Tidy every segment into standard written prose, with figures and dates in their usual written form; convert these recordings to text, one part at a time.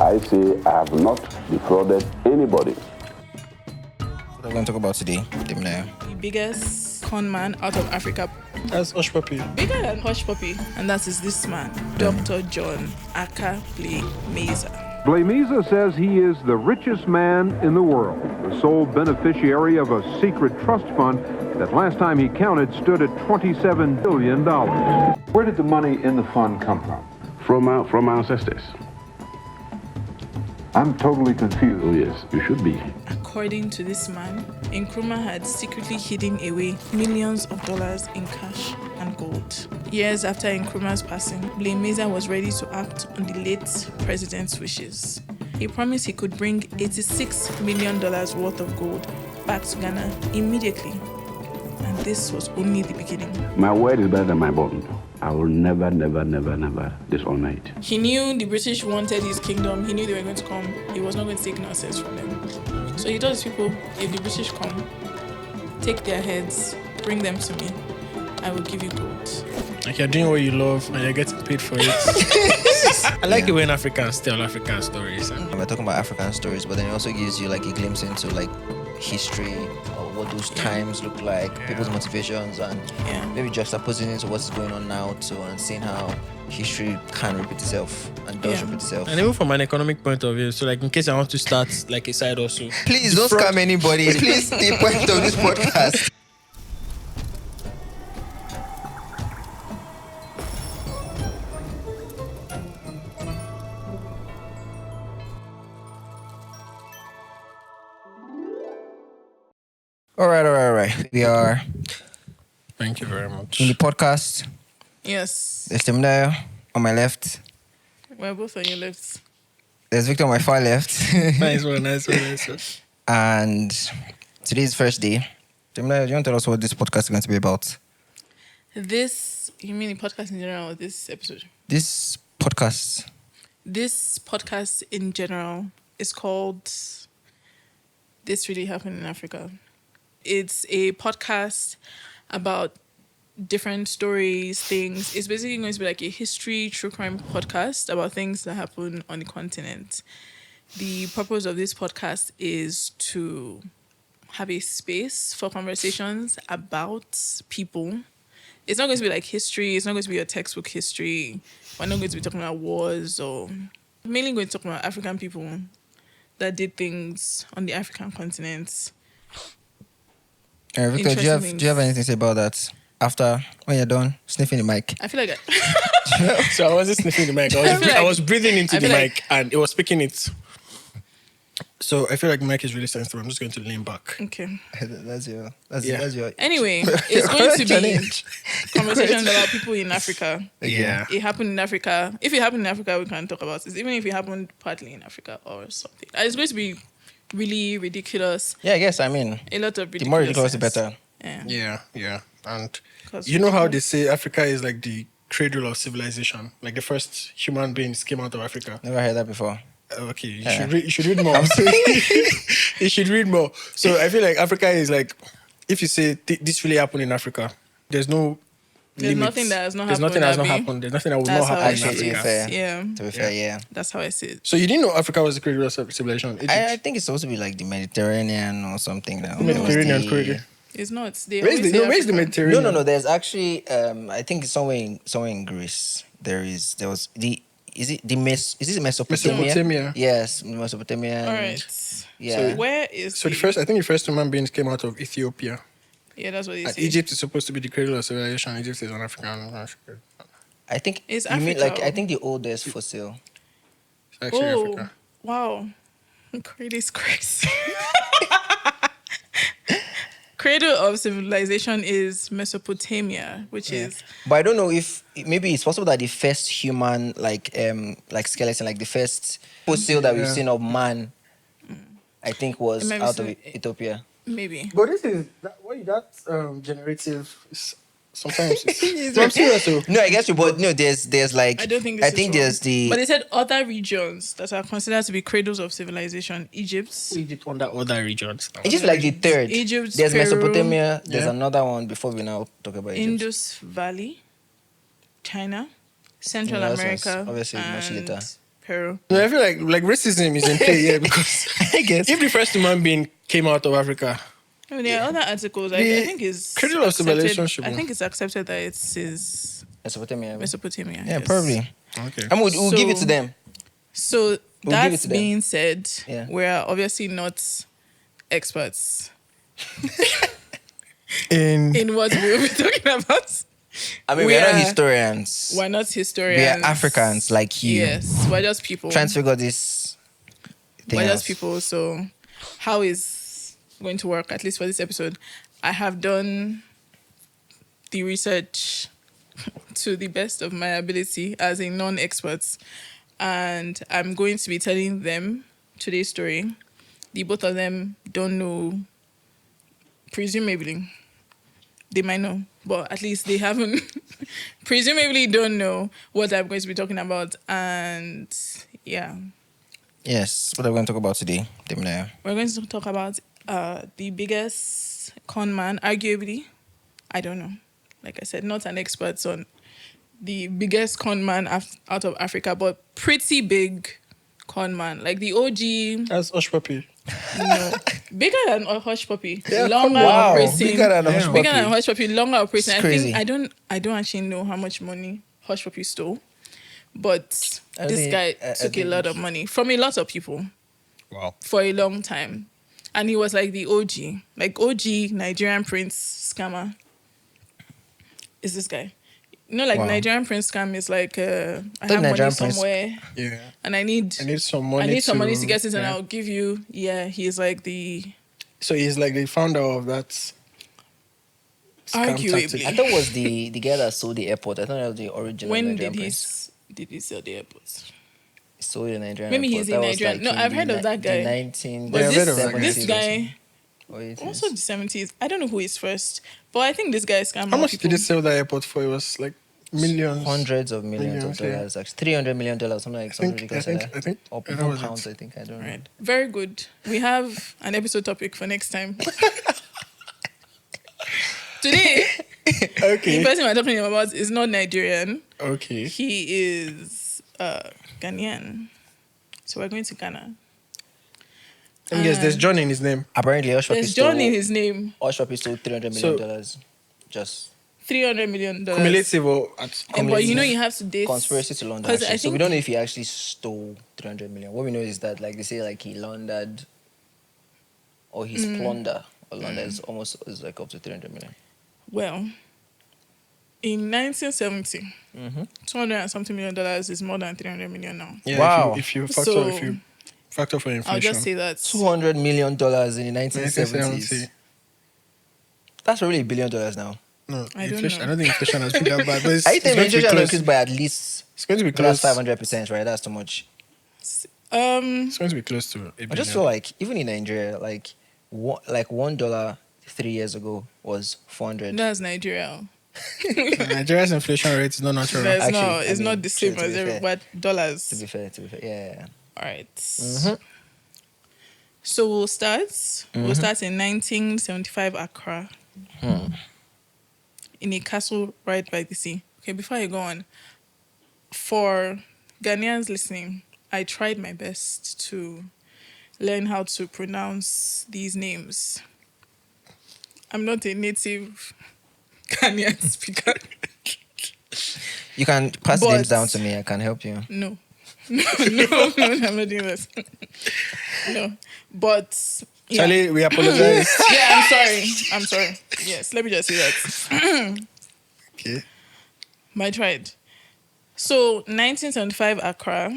I say I have not defrauded anybody. What are we going to talk about today, Temidayo? The biggest con man out of Africa. That's Hush Puppy. Bigger than Hush Puppy. And that is this man, Dr. John Ackah Blay-Miezah. Blay-Miezah says he is the richest man in the world, the sole beneficiary of a secret trust fund that last time he counted stood at $27 billion. Where did the money in the fund come from? From our ancestors. I'm totally confused. Oh yes, you should be. According to this man, Nkrumah had secretly hidden away millions of dollars in cash and gold. Years after Nkrumah's passing, Blay-Miezah was ready to act on the late president's wishes. He promised he could bring $86 million worth of gold back to Ghana immediately. And this was only the beginning. My word is better than my bond. I will never disown it. He knew the British wanted his kingdom. He knew they were going to come. He was not going to take nonsense from them. So he told his people, if the British come, take their heads, bring them to me. I will give you gold. Like you're doing what you love and you're getting paid for it. I like it when Africans tell African stories. We're talking about African stories, but then it also gives you like a glimpse into like history or what those times look like, people's motivations, and maybe juxtaposing into what's going on now too, and seeing how history can repeat itself and does repeat itself. And even from an economic point of view, so like in case I want to start like a side also. Please don't scam anybody. Please, the point of this podcast. All right. We are Thank you very much. in the podcast. Yes. There's Temidayo on my left. We're both on your left. There's Victor on my far left. nice one. And today's first day. Temidayo, do you want to tell us what this podcast is going to be about? This, you mean the podcast in general or this episode? This podcast in general is called This Really Happened in Africa. It's a podcast about different stories, things. It's basically going to be like a history, true crime podcast about things that happen on the continent. The purpose of this podcast is to have a space for conversations about people. It's not going to be like history. It's not going to be a textbook history. We're not going to be talking about wars or... mainly going to talk about African people that did things on the African continent. Victor, do you have anything to say about that? After, when you're done, sniffing the mic. I feel like... So I wasn't sniffing the mic. I was breathing into the mic and it was picking it. So I feel like the mic is really sensitive. I'm just going to lean back. Okay. That's your... Anyway, it's going to be conversations about people in Africa. Yeah. It happened in Africa. If it happened in Africa, we can talk about it. Even if it happened partly in Africa or something. It's going to be really ridiculous. Yeah, I guess, I mean... A lot of ridiculous. The more ridiculous, the better. Yeah. And you know how they say Africa is like the cradle of civilization? Like the first human beings came out of Africa. Never heard that before. Okay, you should read more. You should read more. So I feel like Africa is like, if you say this really happened in Africa, there's no limits. Nothing that has not There's happened. nothing that has not happened. There's nothing that will not happen in Africa. To be fair, yeah. That's how I see it. So you didn't know Africa was the cradle of civilization? I think it's supposed to be like the Mediterranean or something. Mediterranean, Korede. It's not. Where's the Mediterranean? No. There's actually, I think it's somewhere in Greece. Is it Mesopotamia? Mesopotamia. Yes, Mesopotamia. All right. Yeah. So where is the first human beings came out of Ethiopia. Yeah, that's what they say. Egypt is supposed to be the cradle of civilization. Egypt is an African. I think it's you mean Africa. I think the oldest fossil. It's actually Africa. Wow. Korede's crazy. Cradle of civilization is Mesopotamia, which is... But I don't know if maybe it's possible that the first human like skeleton, like the first fossil that we've seen of man, I think was out of Ethiopia. Maybe. But this is generative. Sometimes it's I'm serious though. No, I guess you. But no, there's like. I don't think. There's the. But they said other regions that are considered to be cradles of civilization. Egypt under other regions. Egypt like the third. Egypt. There's Peru, Mesopotamia. There's another one before we now talk about Egypt. Indus Valley, China, Central America, obviously much later. Peru. No, I feel like racism is in play here because I guess. if the first human being came out of Africa, I mean, there are other articles. I The think it's cradle of civilization accepted. should I be- think it's accepted that it's Mesopotamia. Mesopotamia. Yeah, yes. probably. okay. And we'll give it So- to them. So give it that to them. being said, Yeah. we're obviously not experts In in what we'll be talking about. I mean, We we're not are- historians. We're not historians. We are Africans like you. Yes, we're just people. Trying to figure this thing We're out. just people. So, how is going to work? At least for this episode, I have done the research to the best of my ability as a non-expert, and I'm going to be telling them today's story. The both of them don't know. Presumably, they might know, but at least they haven't. Presumably, don't know what I'm going to be talking about, and yeah. Yes. What are we going to talk about today, Temidayo? We're going to talk about the biggest con man, arguably. I don't know. Like I said, not an expert on the biggest con man out of Africa, but pretty big con man. Like the OG, as Hush Puppy. no, bigger than a Hush Puppy. Yeah, Longer Wow. operating. Bigger than a Hush Bigger than Puppy. Hush Puppy, longer operating. It's I crazy. think I don't actually know how much money Hush Puppy stole, but I this think- guy I took a think- lot of money from a lot of people Wow. for a long time. And he was like the OG, like OG Nigerian prince scammer. Is this guy? You know, like Wow. Nigerian prince scam is like, I That have money Nigerian prince- somewhere Yeah. and I need some money. some money to get it and yeah. I'll give you. Yeah, he's like the So he's like the founder of that. scam Arguably. tactic. I thought it was the guy that sold the airport. I thought that was the original when Nigerian did prince. he sell the airports? He sold the Nigerian Maybe airport. he's That in was Nigerian. No, in I've the heard of that guy. The 19 But Yeah, I've heard of that guy. this guy, or 80s. also the 70s. I don't know who is first, but I think this guy scammed How more much people. did he sell that airport for? It was like millions. Hundreds of millions Millions, of dollars, actually. $300 million, something like something ridiculous. like that. I think. Or that was pounds, it. I think. I don't know. Right. Very good. We have an episode topic for next time. Today, the Okay. person we're talking about is not Nigerian. Okay. He is Ghanaian. So we're going to Ghana. And yes, there's John in his name. Apparently, Hush Puppy There's John in stole his name. $300 million. Just $300 million. Cumulative or at And, but you know you have to date. conspiracy to launder. 'Cause Actually. I So we think- don't know if he actually stole 300 million. What we know is that, like they say, like he laundered, or his plunder or launder is like up to 300 million. Well, in 1970, $200 and something million is more than 300 million now. Yeah, Wow. If you So- factor for inflation. I'll just say that. $200 million in the 1970s. 1970. That's already $1 billion now. No, I don't inflation. know. I don't think inflation has been that bad. But it's, I it's think going to be inflation close. increased by at least It's going to be plus close. 500%, right? That's too much. It's going to be close to a I just feel like even in Nigeria, like $1 3 years ago was 400. That's Nigeria. Nigeria's inflation rate is not natural. That's Actually, not, I it's mean, not the same to as be every, fair. but dollars. To be fair, yeah. All right. So we'll start. We'll start in 1975 Accra. In a castle right by the sea. Okay, before I go on, for Ghanaians listening, I tried my best to learn how to pronounce these names. I'm not a native Ghanaian speaker. You can pass the But- names down to me. I can help you. No. No, I'm not doing this. No. But yeah. Charlie, we apologize. Yeah, I'm sorry. Yes, let me just say that. Okay. I tried. So 1975 Accra,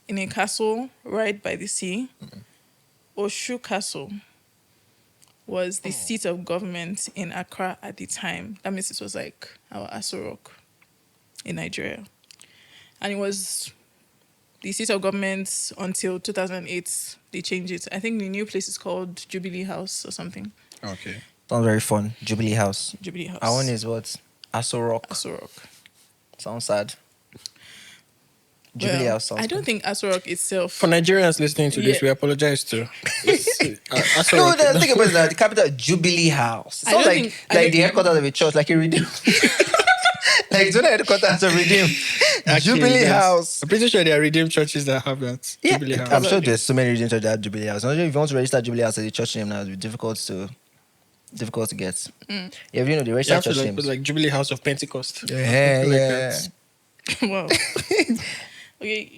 in a castle right by the sea, Oshu Castle was the seat of government in Accra at the time. That means it was like our Aso Rock in Nigeria. And it was the seat of government until 2008. They changed it. I think the new place is called Jubilee House or something. Okay. Sounds very fun. Jubilee House. Jubilee House. Our one is what? Aso Rock. Aso Rock. Sounds sad. Jubilee Well, House sounds I don't think Aso Rock itself. For Nigerians listening to this, Yeah. we apologize too. Aso No, Rock- the thing about it is that the capital Jubilee House. It I sounds don't like think- I like don't- the headquarters of a church, like a redeem. Like zona headquarters of Redeem. Jubilee House. I'm pretty sure there are Redeemed churches that have that. Yeah, Jubilee House. I'm sure there's so many Redeem churches that have Jubilee House. I'm not sure if you want to register Jubilee House as a church name now, it'll be difficult to get. Yeah, you know the You registered have to church like, names. put like Jubilee House of Pentecost. Yeah, Like yeah. that. Wow. Okay,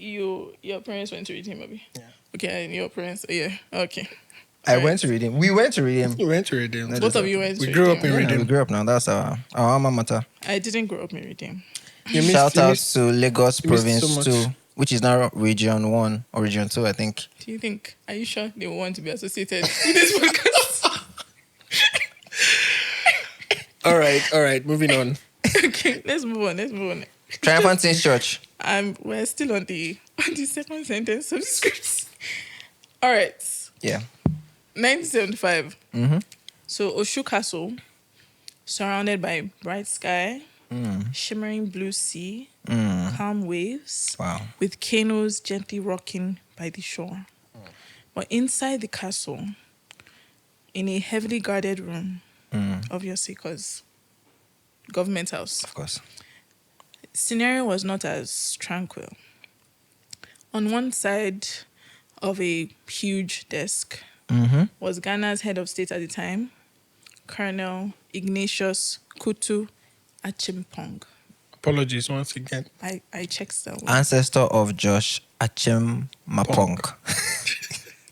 your parents went to Redeem, Abby? Yeah. Okay, and your parents, yeah. Okay. I went to Redeem. We went to Redeem. We went to Redeem. Both of you went to We grew up in Redeem. Yeah, we Redeem. grew up now. That's our alma mater. I didn't grow up in Redeem. Shout out to Lagos you missed Province so much. 2, which is now Region 1 or Region 2, I think. Are you sure they want to be associated with this podcast? All right. Moving on. Okay, let's move on. Triumphant Saints Church. We're still on the second sentence of the script. All right. Yeah. 1975. So Oshu Castle, surrounded by bright sky, shimmering blue sea, calm waves, Wow. with canoes gently rocking by the shore. But inside the castle, in a heavily guarded room, obviously because government house, Of course. scenario was not as tranquil. On one side of a huge desk was Ghana's head of state at the time, Colonel Ignatius Kutu Achimpong. Apologies once again. I checked that one. Ancestor of Josh Achim Mapong.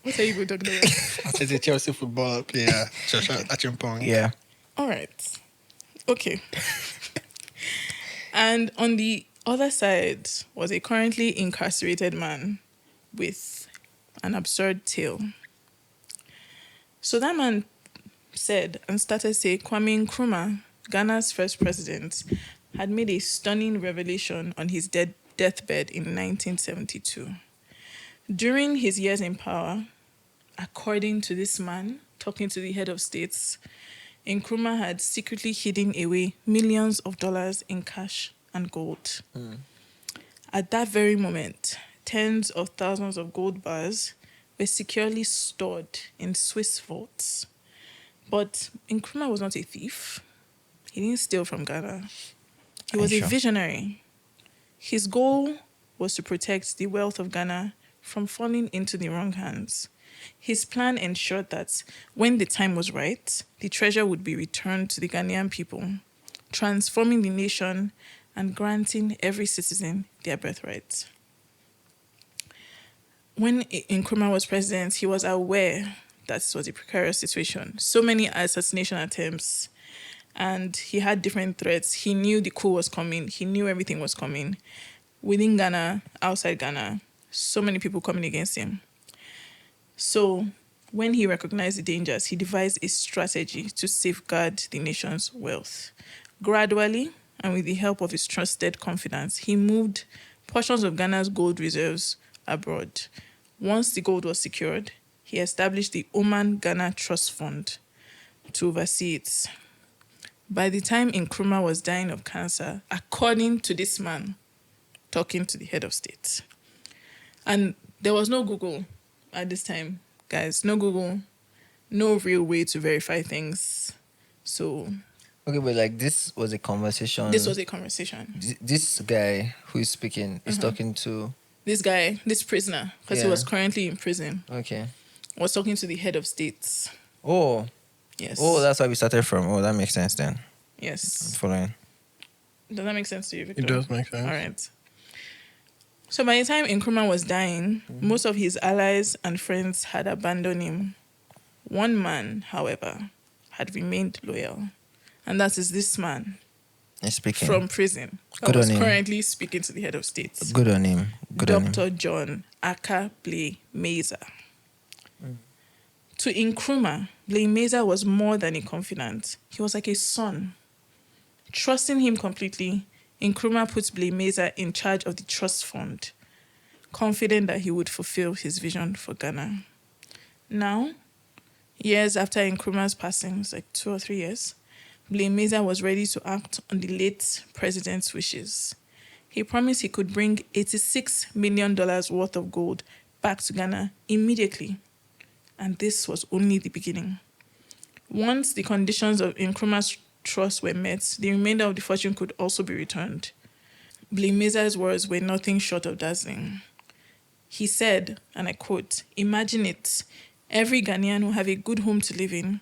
What are you talking about? As a Chelsea football player, Joshua Achimpong. Yeah. All right. Okay. And on the other side was a currently incarcerated man with an absurd tale. So that man said and started saying Kwame Nkrumah, Ghana's first president, had made a stunning revelation on his deathbed in 1972. During his years in power, according to this man, talking to the head of states, Nkrumah had secretly hidden away millions of dollars in cash and gold. At that very moment, tens of thousands of gold bars were securely stored in Swiss vaults. But Nkrumah was not a thief. He didn't steal from Ghana. He was a visionary. His goal was to protect the wealth of Ghana from falling into the wrong hands. His plan ensured that when the time was right, the treasure would be returned to the Ghanaian people, transforming the nation and granting every citizen their birthright. When Nkrumah was president, he was aware that it was a precarious situation. So many assassination attempts, and he had different threats. He knew the coup was coming. He knew everything was coming. Within Ghana, outside Ghana, so many people coming against him. So when he recognized the dangers, he devised a strategy to safeguard the nation's wealth. Gradually, and with the help of his trusted confidants, he moved portions of Ghana's gold reserves abroad. Once the gold was secured, he established the Oman Ghana Trust Fund to oversee it. By the time Nkrumah was dying of cancer, according to this man, talking to the head of state, and there was no Google at this time, guys. No Google, no real way to verify things. So, Okay, but like this was a conversation. this was a conversation. This guy who is speaking is talking to. This guy, this prisoner, because he Yeah. was currently in prison, Okay. was talking to the head of states. Oh. Yes. Oh, that's where we started from. Oh, that makes sense then. Yes. Following. Does that make sense to you, Victor? It does make sense. All right. So by the time Nkrumah was dying, most of his allies and friends had abandoned him. One man, however, had remained loyal, and that is this man He's speaking. from prison that Good was on him. currently speaking to the head of state, Good on him. Good on him. Dr. John Ackah Blay-Miezah. To Nkrumah, Blay-Miezah was more than a confidant. He was like a son. Trusting him completely, Nkrumah put Blay-Miezah in charge of the trust fund, confident that he would fulfill his vision for Ghana. Now, years after Nkrumah's passing, it's like 2 or 3 years, Blay-Miezah was ready to act on the late president's wishes. He promised he could bring $86 million worth of gold back to Ghana immediately. And this was only the beginning. Once the conditions of Nkrumah's trusts were met, the remainder of the fortune could also be returned. Blay-Miezah's words were nothing short of dazzling. He said, and I quote, "Imagine it. Every Ghanaian will have a good home to live in,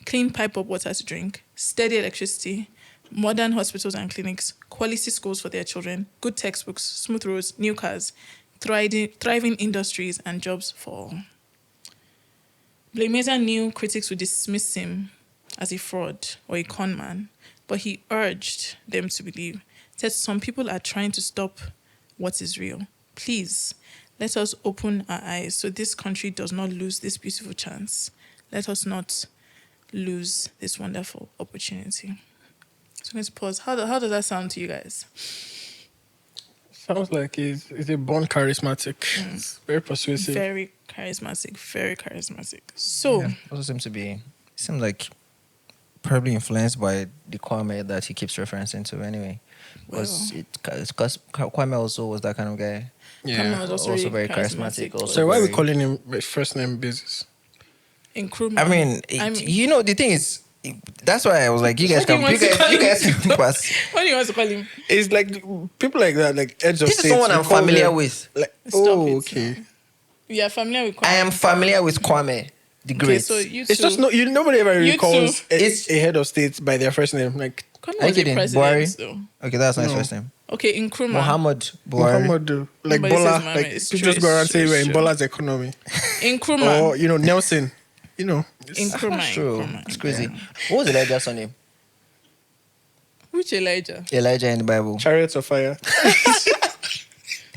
clean pipe of water to drink, steady electricity, modern hospitals and clinics, quality schools for their children, good textbooks, smooth roads, new cars, thriving industries, and jobs for all." Blay-Miezah knew critics would dismiss him as a fraud or a con man, but he urged them to believe that some people are trying to stop what is real. Please, let us open our eyes so this country does not lose this beautiful chance. Let us not lose this wonderful opportunity. So I'm going to pause. How does that sound to you guys? Sounds like he's a born charismatic. It's very persuasive. Very charismatic, very charismatic. So, Yeah, also seems like probably influenced by the Kwame that he keeps referencing to anyway. Because Kwame also was that kind of guy. Kwame was also very charismatic. Also So why are we very- calling him by first name basis? Nkrumah. I mean, the thing is, that's why I was like, you guys What do can, you want to you call guys him? can pass. What do you want to call him? It's like people like that, like Edge of This is State. someone we I'm call familiar them, with. Like, Stop it okay. now. You are familiar with Kwame? I am familiar with Kwame, the Okay, great. so you It's two. just nobody ever You recalls too. It's- a head of state by their first name. Like Kwame Are you was a kidding? president, Buhari? though. Okay, that's not his No. first name. Okay, Nkrumah. Muhammad Buhari. Muhammadu, like Nobody says Bola, Muhammad. like It's people true, just go around it's saying true, we're in it's true. Bola's economy. Nkrumah. Or Nelson. It's- Nkrumah. That's true. Nkrumah. It's crazy. What was Elijah's name? Which Elijah? Elijah in the Bible. Chariots of Fire.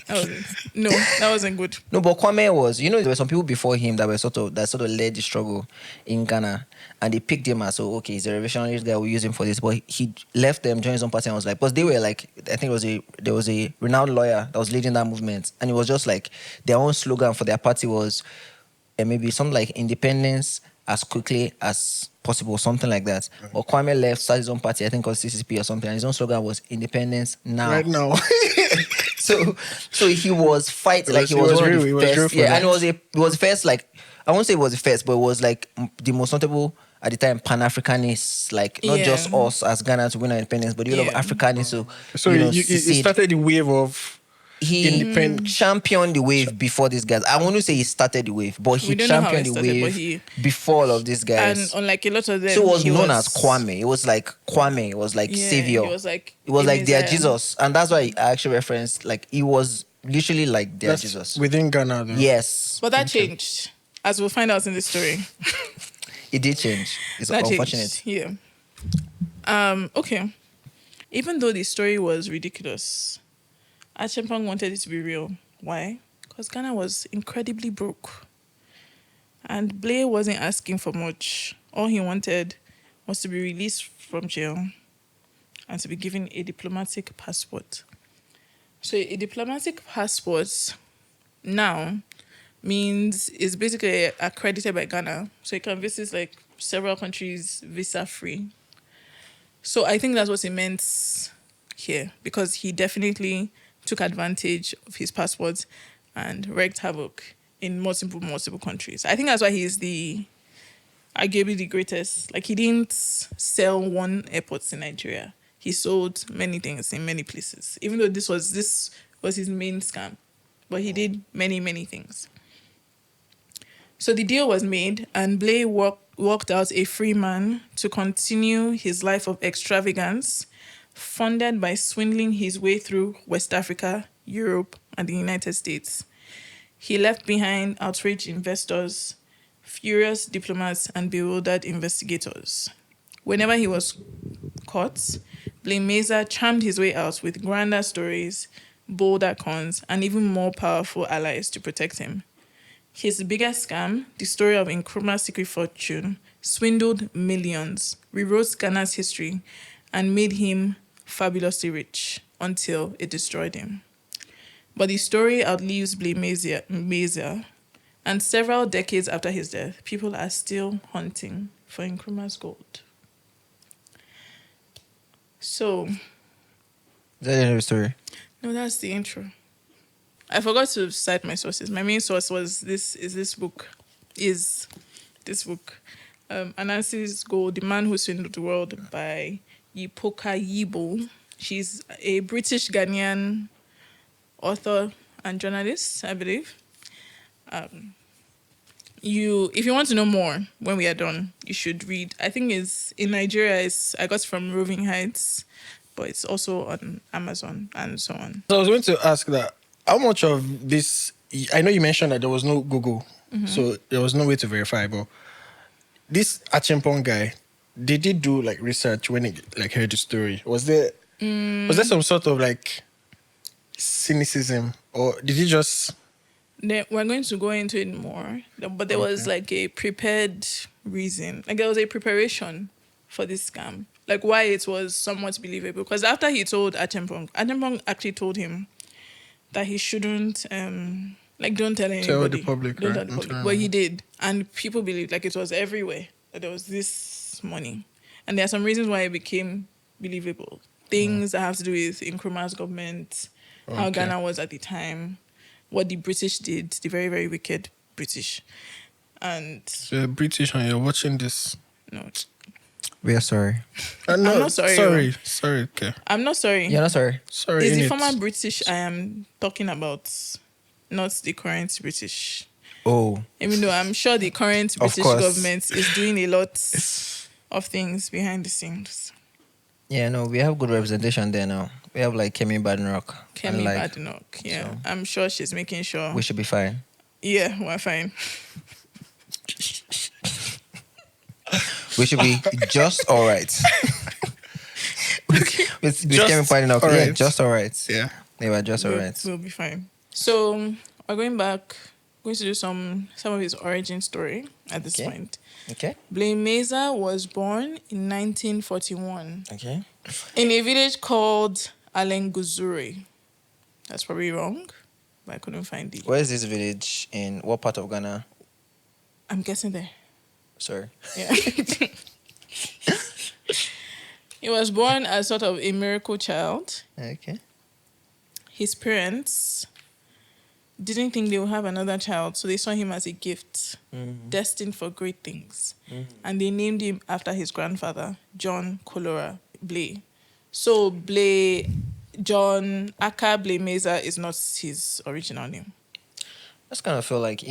That wasn't. No, that wasn't good. No, but Kwame was, there were some people before him that sort of led the struggle in Ghana, and they picked him as, okay, he's a revolutionary guy, we'll use him for this. But he left them, joined his own party, and was like, because they were like, I think there was a renowned lawyer that was leading that movement, and it was just like their own slogan for their party was maybe something like independence as quickly as possible, something like that. But Kwame left, started his own party, I think called CCP or something, and his own slogan was independence now. Right now. So he was fighting, like he He was was one real, of he the was real first. for Yeah, that. and it was first, like, I won't say it was the first, but it was like the most notable at the time Pan-Africanists, like not Yeah. just us as Ghana to win our independence, but the whole of Yeah. Africanists. So he it started the wave of he independent- championed the wave before these guys. I won't say he started the wave, but he We don't know how championed it the started, but wave before all of these guys. And unlike a lot of them, So it was he known as Kwame. It was like Kwame. It was like Yeah, savior. he was like it was a like their Messiah. Jesus, and that's why I actually referenced like he was literally like their that's Jesus. within Ghana. Though. Yes, But that changed, as we'll find out in the story. it did change. It's That unfortunate. changed. Yeah. Okay. Even though the story was ridiculous, Acheampong wanted it to be real. Why? Because Ghana was incredibly broke. And Blay wasn't asking for much. All he wanted was to be released from jail and to be given a diplomatic passport. So a diplomatic passport now means it's basically accredited by Ghana. So you can visit like several countries visa-free. So I think that's what it meant here, because he definitely took advantage of his passport and wreaked havoc in multiple countries. I think that's why he's arguably the greatest. Like, he didn't sell one airport in Nigeria. He sold many things in many places, even though this was his main scam. But he did many things. So the deal was made, and Blay walked out a free man to continue his life of extravagance, funded by swindling his way through West Africa, Europe, and the United States. He left behind outraged investors, furious diplomats, and bewildered investigators. Whenever he was caught, Blay-Miezah charmed his way out with grander stories, bolder cons, and even more powerful allies to protect him. His biggest scam, the story of Nkrumah's secret fortune, swindled millions, rewrote Ghana's history, and made him fabulously rich until it destroyed him. But the story outlives Blay-Miezah, and several decades after his death, people are still hunting for Nkrumah's gold. So, Is that the end of the story? no, that's the intro. I forgot to cite my sources. My main source was this book. Anansi's Gold, The Man Who Swindled the World by Yepoka Yeebo. She's a British Ghanaian author and journalist, I believe. If you want to know more when we are done, you should read. I think it's in Nigeria. I got it from Roving Heights, but it's also on Amazon and so on. So I was going to ask that how much of this? I know you mentioned that there was no Google, so there was no way to verify. But this Achimpong guy, did he do like research when he like heard the story? Was there some sort of like cynicism, or did he just? We're going to go into it more, but there was like a prepared reason. Like there was a preparation for this scam. Like why it was somewhat believable. Because after he told Achimpong actually told him that he shouldn't, don't tell anybody. Tell the public, Don't right? tell the public. But he did. And people believed, like it was everywhere, that there was this money. And there are some reasons why it became believable. Things that have to do with Nkrumah's government, how Ghana was at the time, what the British did, the very, very wicked British. And... So you're British and you're watching this. No. We are sorry. No, I'm not sorry. Sorry, okay. I'm not sorry. You're not sorry. Sorry, It's the innit? former British I am talking about, not the current British. Oh. Even though I'm sure the current British course. government is doing a lot of things behind the scenes. Yeah, no, we have good representation there now. We have like Kemi Badenoch. Kemi like, Badenoch, yeah. so- I'm sure she's making sure. We should be fine. Yeah, we're fine. We should be just all right. with Kemi Badenoch, all yeah, right. just all right. Yeah. They were just all right. We'll be fine. So we're going to do some of his origin story at this Okay. point. Okay. Blay-Miezah was born in 1941 Okay. in a village called Alenguzure. That's probably wrong, but I couldn't find it. Where is this village in what part of Ghana? I'm guessing there. Sorry. Yeah. He was born as sort of a miracle child. Okay. His parents didn't think they would have another child, so they saw him as a gift, destined for great things. And they named him after his grandfather, John Blay. So John Ackah Blay-Miezah is not his original name. I just kind of feel like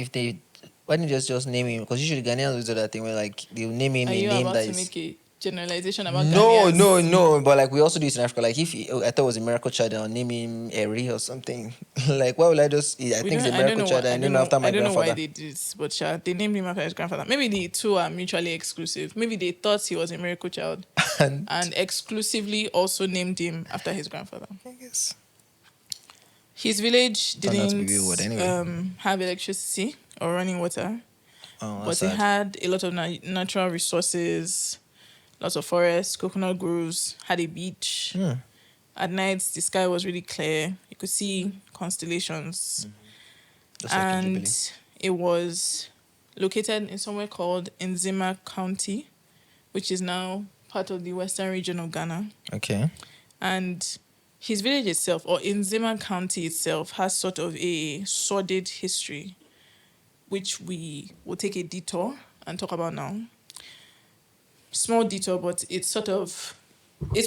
why didn't you just name him? Because usually Ghanaians do that thing where like they'll name him Are a you name about that to is... make a generalization about No, Ghanaians? no. But like we also do it in Africa. Like I thought it was a miracle child, I'll name him Eri or something. Like why would I just? I think it's a miracle child. I name him after my I don't know grandfather. why they did this, but they named him after his grandfather. Maybe the two are mutually exclusive. Maybe they thought he was a miracle child and exclusively also named him after his grandfather. I guess. His village Turned out to be didn't weird anyway. have electricity or running water, Oh, but that's it sad. had a lot of natural resources, lots of forests, coconut groves, had a beach. At night, the sky was really clear. You could see constellations. Just like And Ijibili. it was located in somewhere called Nzima County, which is now part of the western region of Ghana. Okay. And his village itself, or Nzima County itself, has sort of a sordid history, which we will take a detour and talk about now. Small detour, but it's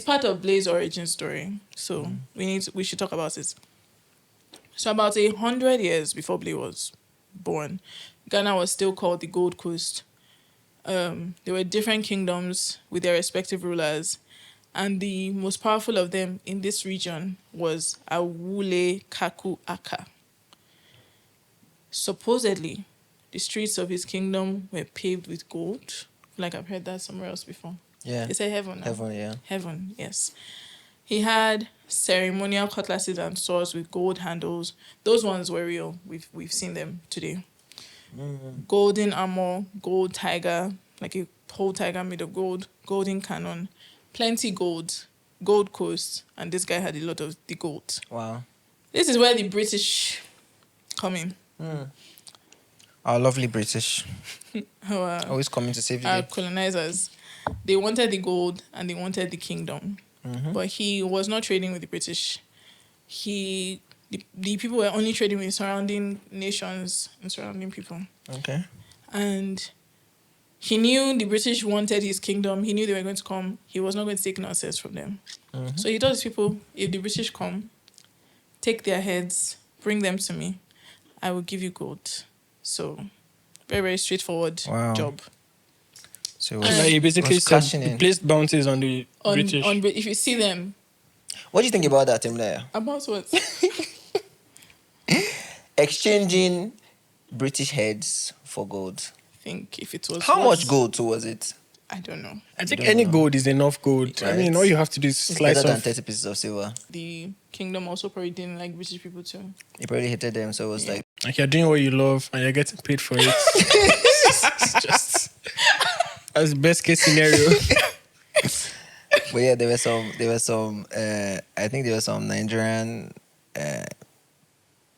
part of Blay's origin story. So we should talk about it. So about 100 years before Blay was born, Ghana was still called the Gold Coast. There were different kingdoms with their respective rulers, and the most powerful of them in this region was Awule Kaku Aka. Supposedly, the streets of his kingdom were paved with gold. Like I've heard that somewhere else before. Yeah. They say heaven now. Heaven, yeah. Heaven, yes. He had ceremonial cutlasses and swords with gold handles. Those ones were real. We've seen them today. Golden armor, gold tiger, like a whole tiger made of gold, golden cannon, plenty gold, Gold Coast, and this guy had a lot of the gold. Wow. This is where the British come in. Our lovely British. Our Always coming to save the day. colonizers. They wanted the gold and they wanted the kingdom. But he was not trading with the British. The people were only trading with surrounding nations and surrounding people. Okay. And He knew the British wanted his kingdom. He knew they were going to come. He was not going to take nonsense from them. So he told his people, if the British come, take their heads, bring them to me. I will give you gold. So, very, very straightforward job. So he basically said he placed bounties on the British. If you see them. What do you think about that, Temidayo? About what? Exchanging British heads for gold. I think if it was... How much gold was it? I don't know. I think any gold is enough gold. Right. I mean, all you have to do is slice better than off 30 pieces of silver. The kingdom also probably didn't like British people too. He probably hated them, so it was like you're doing what you love and you're getting paid for it. It's just as best case scenario. But yeah, there were some. I think there were some Nigerian,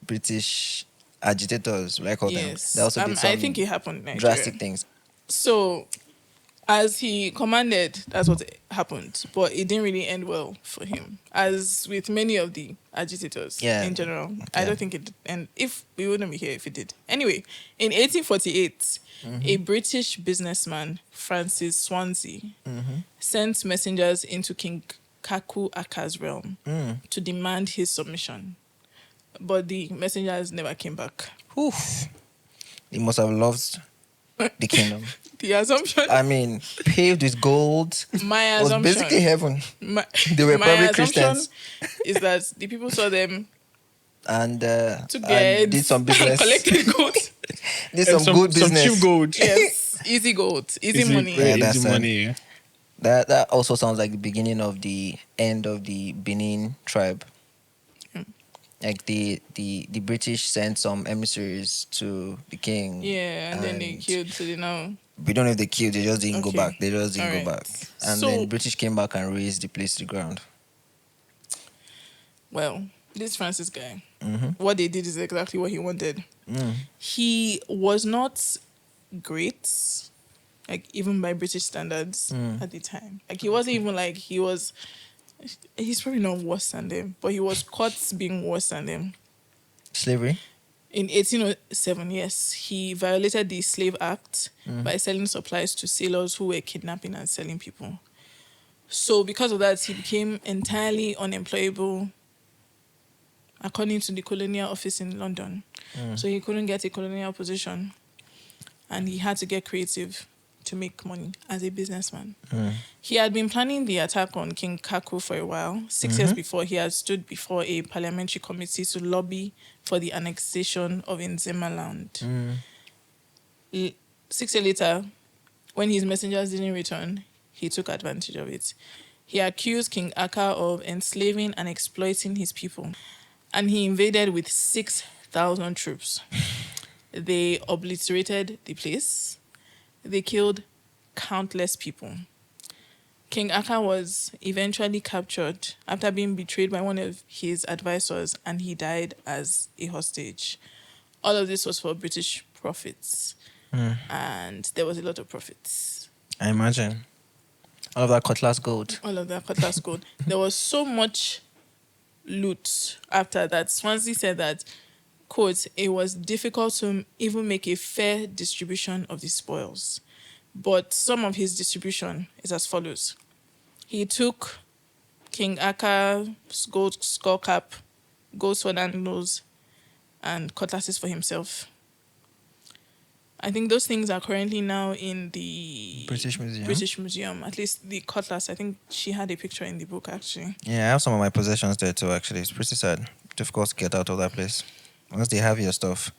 British agitators, like call them. They also did some I think it happened in Nigeria. drastic things. So, as he commanded, that's what happened. But it didn't really end well for him. As with many of the agitators in general. I don't think it did. And if we wouldn't be here if it did. Anyway, in 1848, a British businessman, Francis Swansea, sent messengers into King Kaku Aka's realm to demand his submission. But the messengers never came back. Oof. He must have loved the kingdom. The assumption... I mean, paved with gold. My assumption... was basically heaven. They were probably Christians. Is that the people saw them and took their heads, did some business. Collected gold. Did some good business. Some cheap gold. Yes, easy gold. Easy money. Yeah, easy money. That also sounds like the beginning of the end of the Benin tribe. Like the British sent some emissaries to the king. Yeah, and then they killed, so they now... We don't know if they killed, they just didn't go back. They just didn't go back. And then British came back and razed the place to the ground. Well, this Francis guy, what they did is exactly what he wanted. He was not great, like even by British standards at the time. Like he wasn't even like he was... He's probably not worse than them, but he was caught being worse than them. Slavery? In 1807, yes, he violated the Slave Act by selling supplies to sailors who were kidnapping and selling people. So because of that, he became entirely unemployable, according to the colonial office in London. So he couldn't get a colonial position, and he had to get creative to make money as a businessman. He had been planning the attack on King Kaku for a while. 6 years before, he had stood before a parliamentary committee to lobby for the annexation of Nzema land. 6 years later, when his messengers didn't return, he took advantage of it. He accused King Ackah of enslaving and exploiting his people, and he invaded with 6,000 troops. They obliterated the place. They killed countless people. King Ackah was eventually captured after being betrayed by one of his advisors, and he died as a hostage. All of this was for British profits. And there was a lot of profits. I imagine. All of that cutlass gold. There was so much loot after that. Swansea said that, quote, it was difficult to even make a fair distribution of the spoils. But some of his distribution is as follows. He took King Ackah's gold skull cap, gold sword handles, and cutlasses for himself. I think those things are currently now in the British Museum. At least the cutlass. I think she had a picture in the book, actually. Yeah, I have some of my possessions there too, actually. It's pretty sad. Difficult to get out of that place. Unless they have your stuff.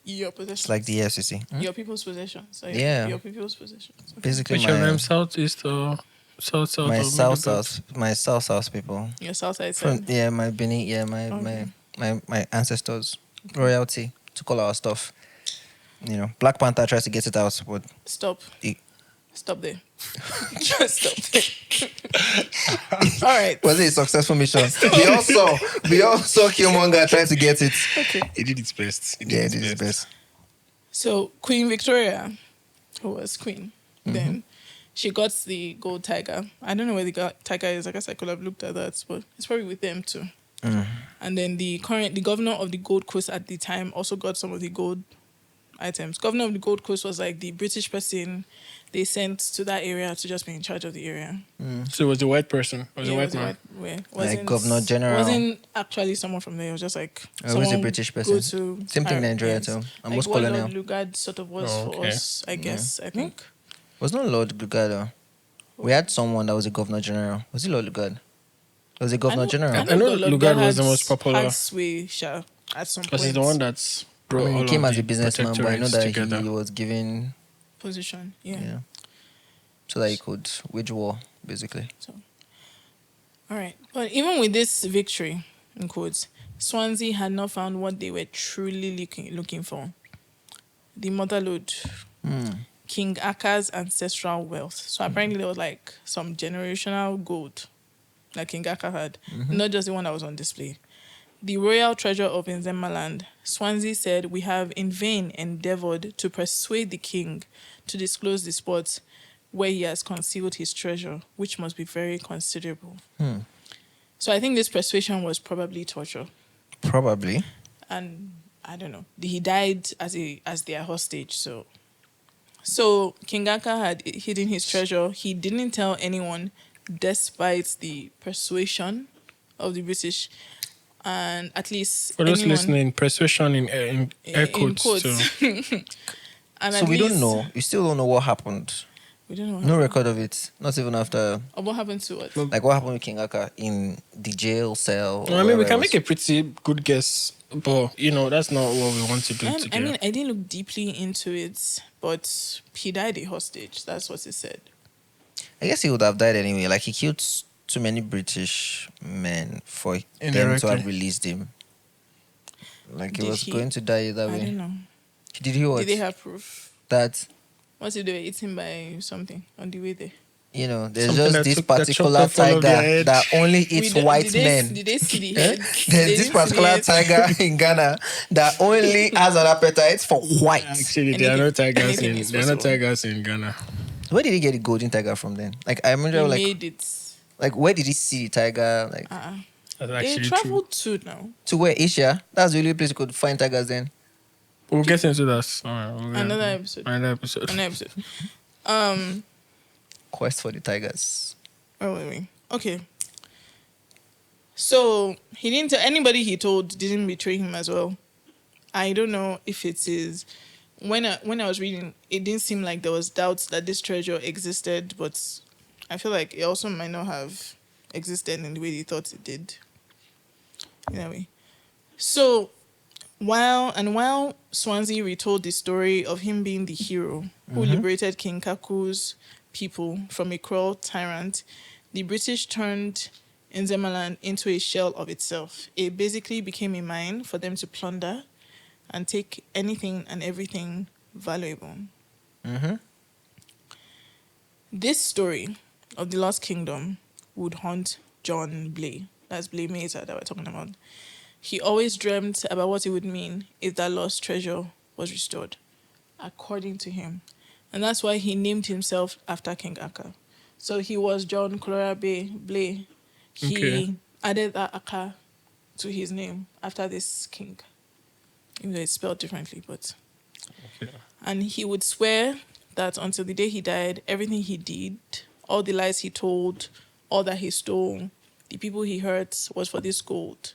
Your possessions. It's like the FCC. Your people's possessions. So your people's possessions. Okay. Basically, which of them, southeast or south? My south people. Your south side side. Yeah, my Benin. Yeah, my ancestors, royalty took all our stuff. You know, Black Panther tries to get it out, but stop there. Just stop there. All right. Was it a successful mission? we all saw Killmonger trying to get it. Okay. He did its best. He did his best. So Queen Victoria, who was queen, then she got the gold tiger. I don't know where the tiger is. I guess I could have looked at that, but it's probably with them too. And then the governor of the Gold Coast at the time also got some of the gold items. Governor of the Gold Coast was like the British person they sent to that area to just be in charge of the area. So it was a white person. It was a white man. Like Governor General. Wasn't actually someone from there. It was just like Who's a British person? Same thing in Nigeria too. And most colonial. Lord Lugard sort of was for us, I guess. I think. Was not Lord Lugard. We had someone that was a Governor General. Was it Lord Lugard? It was a Governor General. I know Lugard was the most popular. Had sway, at some point. Because he's the one that's brought he all came of as the a businessman, but I know that together. he was given position. Yeah. So that he could wage war, basically. So, all right. But even with this victory, in quotes, Swansea had not found what they were truly looking for. The motherlode. King Ackah's ancestral wealth. So apparently there was like some generational gold that King Ackah had. Not just the one that was on display. The royal treasure of Nzemaland. Swansea said, "We have in vain endeavored to persuade the king to disclose the spot where he has concealed his treasure, which must be very considerable." So I think this persuasion was probably torture. Probably. And I don't know. He died as their hostage. So King Ackah had hidden his treasure. He didn't tell anyone, despite the persuasion of the British. And at least for those listening, persuasion in air quotes. And so we don't know. We still don't know what happened. We don't know. No record of it. Not even after. Or what happened to what? Like what happened with King Ackah in the jail cell? I mean, we can make a pretty good guess, but that's not what we want to do together. I mean, I didn't look deeply into it, but he died a hostage. That's what he said. I guess he would have died anyway. Like he killed too many British men for them to have released him. Like he was going to die that way. I don't know. Did he what? Did they have proof? That what if they were eaten by something on the way there? There's Something just this particular chopped off all of tiger that only eats white men. Did they see the head? There's this particular tiger in Ghana that only has an appetite for white. Actually, there are no tigers in Ghana. Where did he get the golden tiger from then? Like I remember, he made it. Like where did he see the tiger? Like they traveled to now. To where? Asia? That's the only place you could find tigers then. We'll get into that. Another episode. Quest for the tigers. Oh wait. Okay. So he didn't tell anybody he told didn't betray him as well. I don't know if it is. When I was reading, it didn't seem like there was doubts that this treasure existed, but I feel like it also might not have existed in the way they thought it did. Anyway. So while Swansea retold the story of him being the hero who liberated King Kaku's people from a cruel tyrant, the British turned Nzemaland into a shell of itself. It basically became a mine for them to plunder and take anything and everything valuable. This story of the Lost Kingdom would haunt John Blay. That's Blay-Miezah that we're talking about. He always dreamt about what it would mean if that lost treasure was restored, according to him. And that's why he named himself after King Ackah. So he was John Blay. He added that Ackah to his name after this king. Even though it's spelled differently, but... Okay. And he would swear that until the day he died, everything he did, all the lies he told, all that he stole, the people he hurt was for this gold,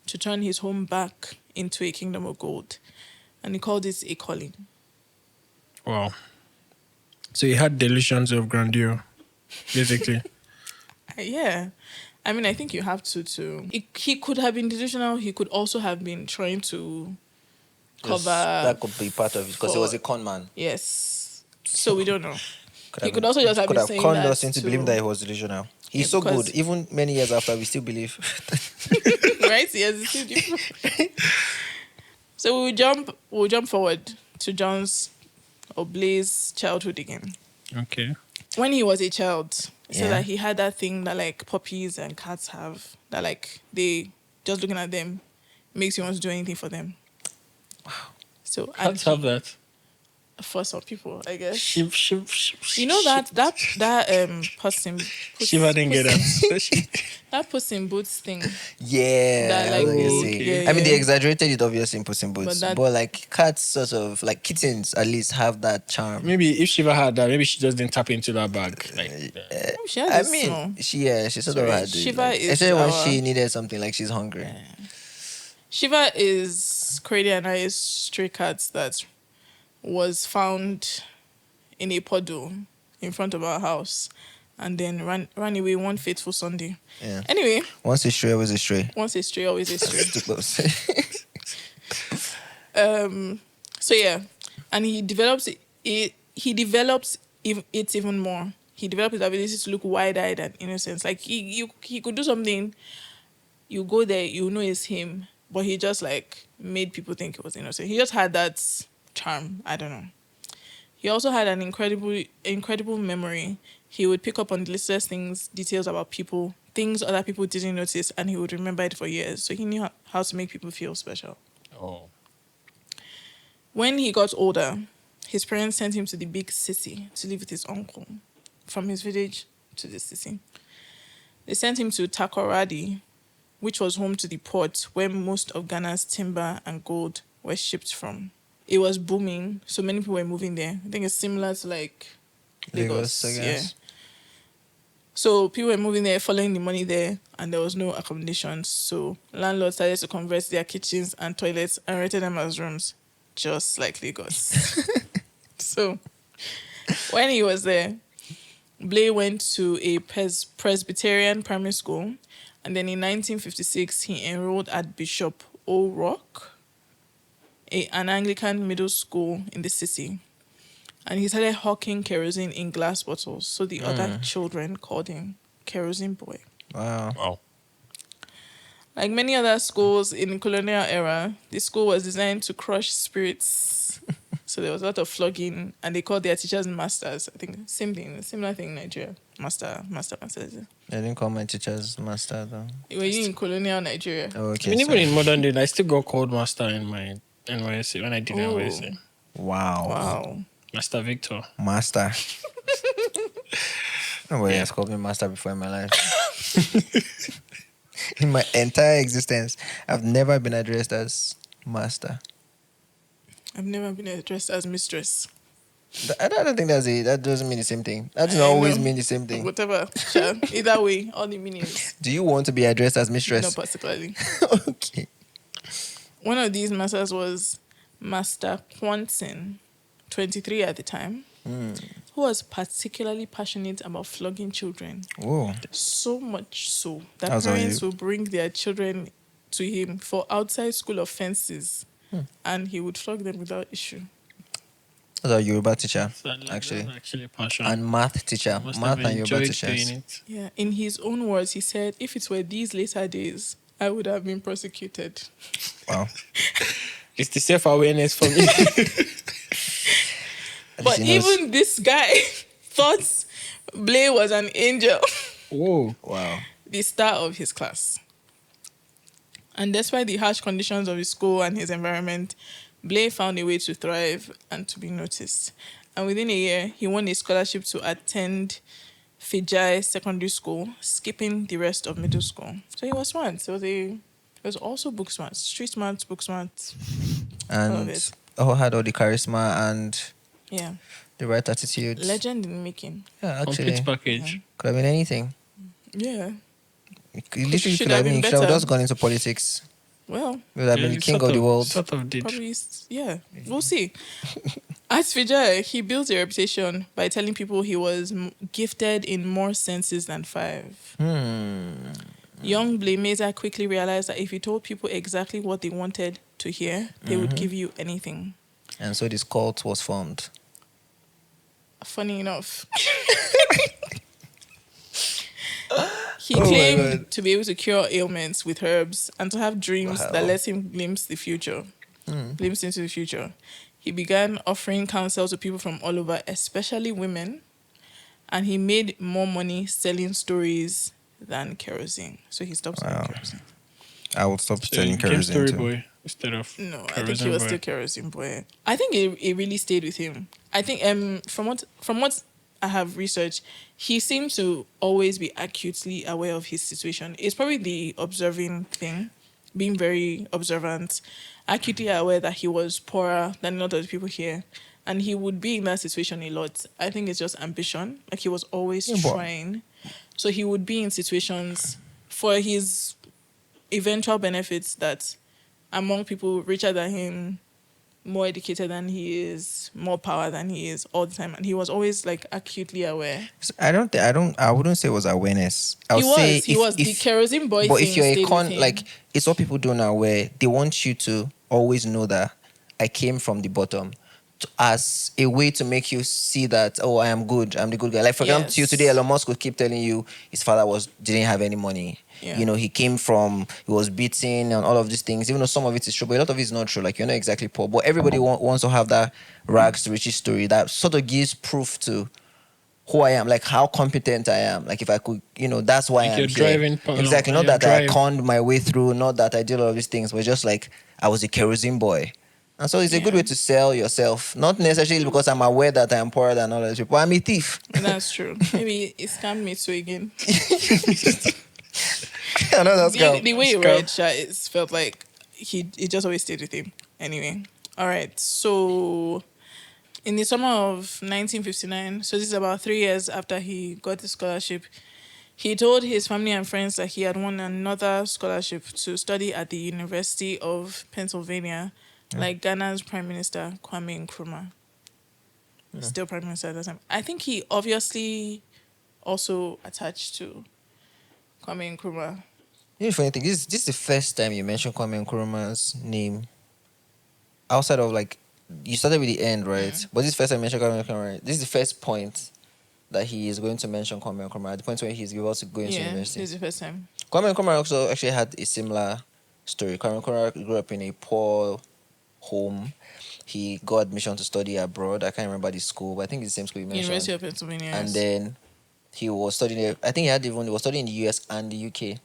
to turn his home back into a kingdom of gold. And he called it a calling. Wow. So he had delusions of grandeur, basically. Yeah. I mean, I think you have to. He could have been delusional. He could also have been trying to cover... That could be part of it, because he was a con man. Yes. So we don't know. He could also just have been saying that... Could have conned us into believing that he was delusional. He's so good. Even many years after, we still believe. Right? Yes, it's still different. So we'll jump forward to John's or Blay's childhood again. Okay. When he was a child, he said that he had that thing that like puppies and cats have, that like they just looking at them makes you want to do anything for them. Wow. So Cats have that. for some people, I guess. You know that person Shiva didn't get that. that Puss in Boots thing. Yeah, That, I like, was gonna okay. say. Yeah, I mean, they yeah. exaggerated it obviously in Puss in Boots, But but, that- like cats, sort of like kittens, at least have that charm. Maybe if Shiva had that, maybe she just didn't tap into that bag. Like, She has I a small. mean, she sort of Sorry, had it. Shiva Like, is especially when our- she needed something, like she's hungry. Shiva is Korede and I's stray cats that was found in a puddle in front of our house and then ran away one fateful Sunday. Yeah. Anyway, Once a stray, always a stray. once a stray, always a stray. Too close. So yeah, and he develops it even more. He developed his ability to look wide-eyed and innocent. Like he could do something, you go there, you know it's him, but he just like made people think it was innocent. He just had that charm. I don't know. He also had an incredible memory. He would pick up on the littlest things, details about people, things other people didn't notice, and he would remember it for years. So he knew how to make people feel special. oh, When he got older, his parents sent him to the big city to live with his uncle. From his village to the city. They sent him to Takoradi, which was home to the port where most of Ghana's timber and gold were shipped from. It was booming, so many people were moving there. I think it's similar to like Lagos, I guess. Yeah. So people were moving there, following the money there, and there was no accommodations. So landlords started to convert their kitchens and toilets and rented them as rooms, just like Lagos. So when he was there, Blay went to a Presbyterian primary school, and then in 1956 he enrolled at Bishop O'Rourke, an Anglican middle school in the city. And he started hawking kerosene in glass bottles, so the other children called him Kerosene Boy. Wow. Like many other schools in the colonial era, the school was designed to crush spirits. So there was a lot of flogging, and they called their teachers masters. I think similar thing in Nigeria. Master. They didn't call my teachers master though. Were you in colonial Nigeria? Oh, I okay. mean, even sorry. in modern day, I still got called master in my NYSC when I did Oh. NYSC. Wow. Master Victor. Master. Nobody has called me master before in my life. In my entire existence, I've never been addressed as master. I've never been addressed as mistress. I don't think that doesn't mean the same thing. That doesn't I always know. mean the same thing. Whatever. Sure. Either way, all the meanings. Do you want to be addressed as Not mistress? particularly. Okay. One of these masters was Master Quantin, 23 at the time, who was particularly passionate about flogging children. Whoa. So much so that That's parents all would bring their children to him for outside school offenses, and he would flog them without issue. That's our Yoruba teacher, That's actually. actually passion. And math teacher. Must Math have and Yoruba enjoyed teachers. doing it. Yeah, in his own words, he said, "If it were these later days, I would have been prosecuted." Wow. It's the self-awareness for me. But She knows- even this guy thought Blay was an angel, Whoa. Wow. the star of his class. And despite the harsh conditions of his school and his environment, Blay found a way to thrive and to be noticed. And within a year, he won a scholarship to attend Fijai Secondary School, skipping the rest of middle school. So he was smart. So he was also book smart, street smart, book smart. All of And it. had all the charisma and Yeah, the right attitude. legend in the making. Yeah, actually. Complete package. Could have been anything. Yeah. He literally Should could have have been been. Should have better. just gone into politics. Well, He would have been Yeah, the king sort of the world. Sort of did. probably, yeah. We'll see. At Fijai, he built a reputation by telling people he was gifted in more senses than 5. Young Blay-Miezah quickly realized that if he told people exactly what they wanted to hear, they would give you anything. And so this cult was formed. Funny enough. He Oh my claimed God. to be able to cure ailments with herbs and to have dreams Wow. that let him glimpse the future. Glimpse into the future. He began offering counsel to people from all over, especially women, and he made more money selling stories than kerosene. So he stopped selling kerosene. I would stop So selling you became kerosene Story too. Boy instead of No, I think Kerosene he was Boy. still Kerosene Boy. I think it really stayed with him. I think from what I have researched, he seems to always be acutely aware of his situation. It's probably the observing thing, being very observant, acutely aware that he was poorer than a lot of the people here. And he would be in that situation a lot. I think it's just ambition. Like he was always Yeah, but- trying. So he would be in situations for his eventual benefits that among people richer than him, more educated than he is, more power than he is all the time. And he was always like acutely aware. So I wouldn't say it was awareness. I would say He was. The kerosene boy but thing if you're a stayed with him. like, it's what people do now where they want you to always know that I came from the bottom, as a way to make you see that, oh, I am good, I'm the good guy. Like for example, to you today, Elon Musk would keep telling you his father didn't have any money. Yeah. You know, he was beaten and all of these things, even though some of it is true, but a lot of it is not true. Like, you're not exactly poor, but everybody wants to have that rags to riches story that sort of gives proof to who I am, like how competent I am. Like if I could, that's why Like I'm you're here. driving, Exactly. Not your that I drive. conned my way through, not that I did all of these things, but just like I was a kerosene boy. And so it's a good way to sell yourself. Not necessarily because I'm aware that I'm poorer than all those people. I'm a thief. That's true. Maybe it scammed me too again. I know that's The way you read, it felt like it just always stayed with him. Anyway, all right. So, in the summer of 1959, so this is about 3 years after he got the scholarship, he told his family and friends that he had won another scholarship to study at the University of Pennsylvania, like Ghana's Prime Minister Kwame Nkrumah. Still Prime Minister at that time. I think he obviously also attached to Kwame Nkrumah. You know, funny thing, this is the first time you mentioned Kwame Nkrumah's name outside of, like, you started with the end, right? But this is the first time you mentioned Kwame Nkrumah. Right? This is the first point that he is going to mention Kwame Nkrumah, at the point where he's about to go into university. This is the first time. Kwame Nkrumah also actually had a similar story. Kwame Nkrumah grew up in a poor home. He got admission to study abroad. I can't remember the school, but I think it's the same school you mentioned. University of Pennsylvania. And then he was studying. I think he was studying in the US and the UK.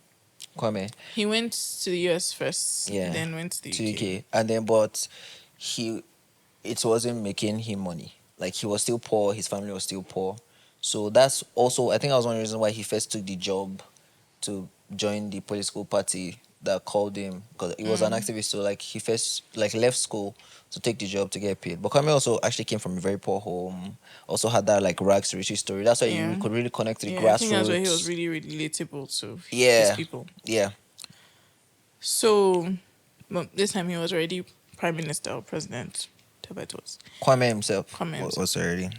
Kwame. He went to the US first. Yeah. Then went to the UK. And then, but it wasn't making him money. Like, he was still poor. His family was still poor. So that's also, I think that was one reason why he first took the job to join the political party that called him, because he was an activist. So like he first left school to take the job to get paid. But Kwame also actually came from a very poor home. Also had that like rags to riches story. That's why you could really connect to the grassroots. I think that's why he was really, really relatable to his people. Yeah. So, well, this time he was already prime minister or president. Whatever it was. Kwame himself was already.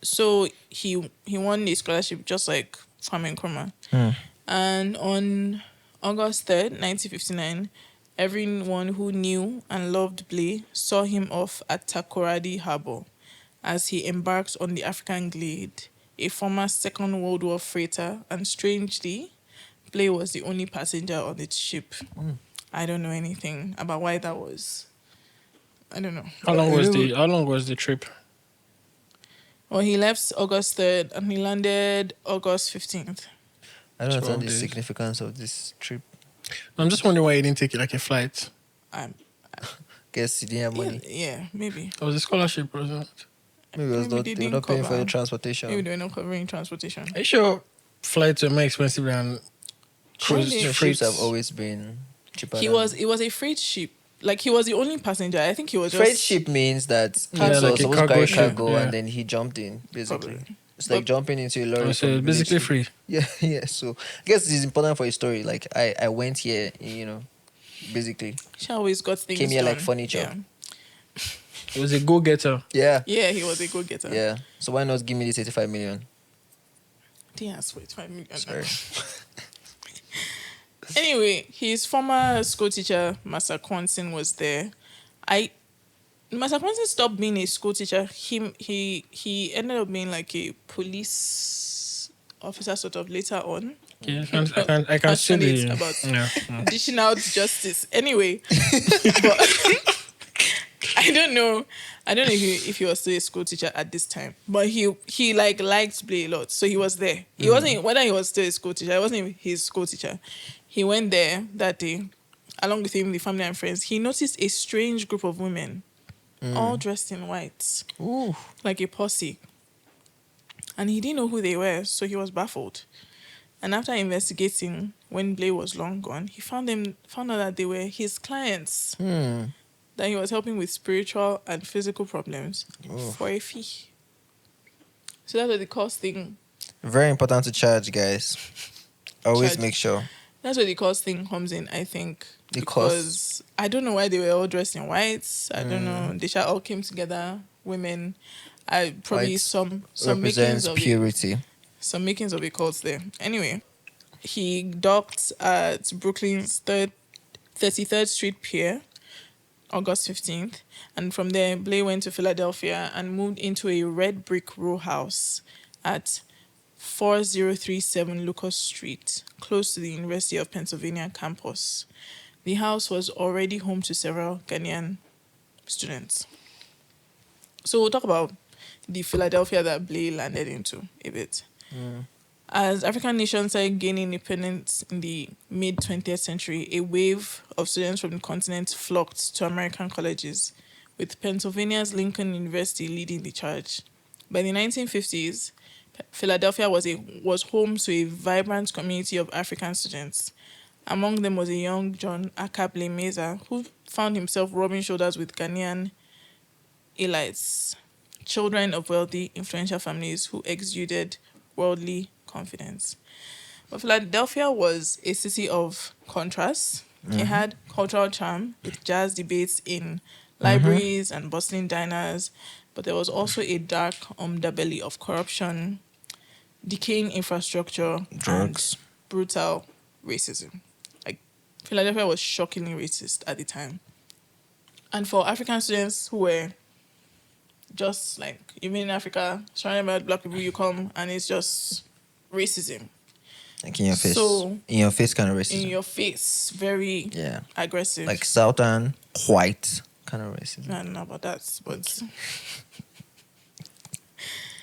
So he won the scholarship just like Kwame Nkrumah. And on August 3rd, 1959, everyone who knew and loved Blay saw him off at Korede Harbour as he embarked on the African Glade, a former Second World War freighter, and strangely, Blay was the only passenger on the ship. I don't know anything about why that was. I don't know. How long was the trip? Well, he left August 3rd and he landed August 15th. I don't understand the 12 days. significance of this trip. I'm just wondering why he didn't take it like a flight. Guess he didn't have money. Yeah, maybe. It was a scholarship, wasn't it? Maybe it was Maybe they were not paying for the transportation. Maybe they were not covering transportation. Are you sure flights are more expensive than cruise Surely. Ships freights? have always been cheaper. It was a freight ship. Like he was the only passenger. I think he was just Freight ship means that Yeah, so like a supposed to cargo carry ship, cargo yeah. and then he jumped in, basically. Probably. It's like jumping into a lorry. So from it's basically village free. Yeah. So I guess it's important for his story. Like I went here, basically. She always got things Came here done. like furniture. It was a go-getter. Yeah. Yeah, he was a good getter. Yeah. So why not give me this 85 million? He asked for 85 million. Sorry. Anyway, his former school teacher, Master Quanson, was there. Master Quanson stopped being a school teacher. He ended up being like a police officer sort of later on. Yeah, I can see Passionate the about dishing out justice. Anyway, but I don't know if he was still a school teacher at this time, but he like liked Blay a lot, so he was there. He wasn't, whether he was still a school teacher, I wasn't his school teacher. He went there that day, along with him, the family and friends. He noticed a strange group of women, all dressed in white, like a posse, and he didn't know who they were, so he was baffled. And after investigating, when Blay was long gone, he found out that they were his clients. That he was helping with spiritual and physical problems for a fee. So that's where the cost thing. Very important to charge, guys. Always make sure. That's where the cost thing comes in, I think. The because I don't know why they were all dressed in whites. I don't know. They all came together, women. Probably White some represents makings of purity. some makings of a cult there. Anyway, he docked at Brooklyn's 33rd Street Pier, August 15th. And from there, Blay went to Philadelphia and moved into a red brick row house at 4037 Lucas Street, close to the University of Pennsylvania campus. The house was already home to several Ghanaian students. So we'll talk about the Philadelphia that Blay landed into a bit. As African nations started gaining independence in the mid-20th century, a wave of students from the continent flocked to American colleges, with Pennsylvania's Lincoln University leading the charge. By the 1950s, Philadelphia was home to a vibrant community of African students. Among them was a young John Ackah Blay-Miezah, who found himself rubbing shoulders with Ghanaian elites, children of wealthy, influential families who exuded worldly confidence. But Philadelphia was a city of contrasts. It had cultural charm with jazz debates in libraries and bustling diners, but there was also a dark underbelly of corruption, decaying infrastructure, drugs, and brutal racism. Like, Philadelphia was shockingly racist at the time. And for African students who were just like, you mean in Africa, surrounded by black people, you come and it's just racism. Like in your face. So, in your face kind of racism. in your face, very aggressive. Like Southern, white kind of racism. I don't know about that, but...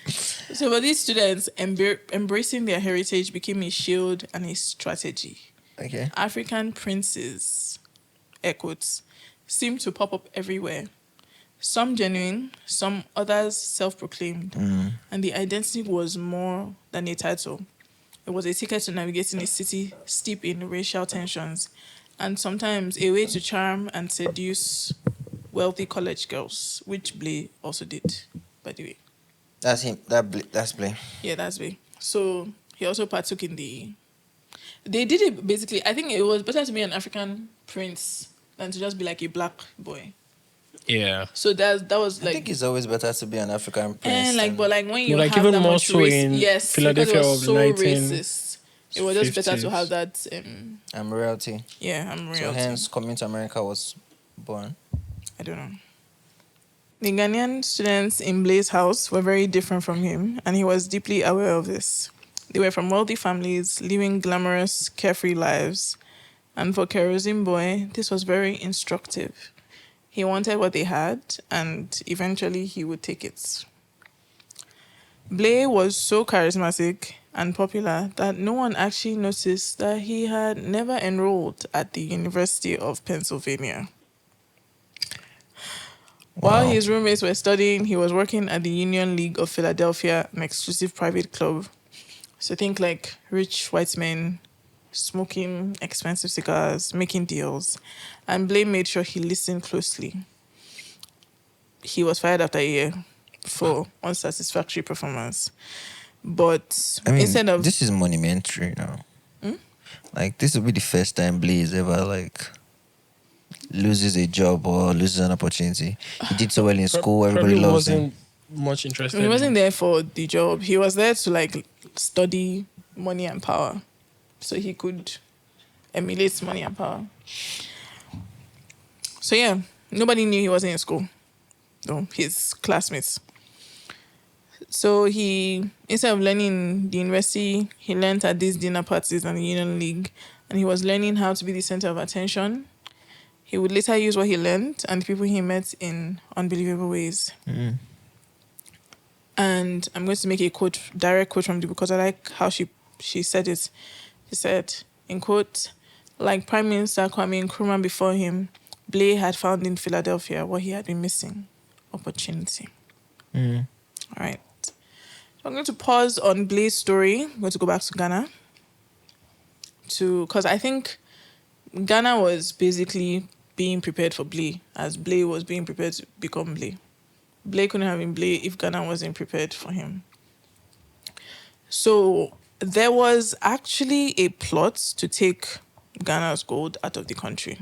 So for these students, embracing their heritage became a shield and a strategy. Okay. African princes, air quotes, seemed to pop up everywhere. Some genuine, some others self-proclaimed. And the identity was more than a title. It was a ticket to navigating a city steep in racial tensions, and sometimes a way to charm and seduce wealthy college girls, which Blay also did, by the way. That's him. That's Blay. Yeah, that's Blay. So he also partook in the... They did it basically... I think it was better to be an African prince than to just be like a black boy. Yeah. So that was like... I think it's always better to be an African prince. And like, but like when you like have even that more much so race, in yes, Philadelphia because it was of so 19 racist. It was just better to have that. I'm royalty. Yeah, I'm royalty. So hence, coming to America was born. I don't know. The Ghanaian students in Blay's house were very different from him, and he was deeply aware of this. They were from wealthy families, living glamorous, carefree lives. And for Kerosene Boy, this was very instructive. He wanted what they had, and eventually he would take it. Blay was so charismatic and popular that no one actually noticed that he had never enrolled at the University of Pennsylvania. While his roommates were studying, he was working at the Union League of Philadelphia, an exclusive private club. So think like rich white men smoking expensive cigars, making deals. And Blay made sure he listened closely. He was fired after a year for unsatisfactory performance. But I mean, instead of... this is monumentary now. Like, this will be the first time Blay is ever, like, loses a job or loses an opportunity. He did so well in school, everybody loves him. Much interested. He wasn't there for the job. He was there to, like, study money and power. So he could emulate money and power. So, yeah, nobody knew he wasn't in school. No, his classmates. So he, instead of learning the university, he learned at these dinner parties and the Union League, and he was learning how to be the center of attention. He would later use what he learned and the people he met in unbelievable ways. And I'm going to make a direct quote from the book because I like how she said it. She said, in quote, like Prime Minister Kwame Nkrumah before him, Blay had found in Philadelphia what he had been missing, opportunity. All right. So I'm going to pause on Blay's story. I'm going to go back to Ghana. Because I think Ghana was basically being prepared for Blay as Blay was being prepared to become Blay. Blay couldn't have been Blay if Ghana wasn't prepared for him. So there was actually a plot to take Ghana's gold out of the country.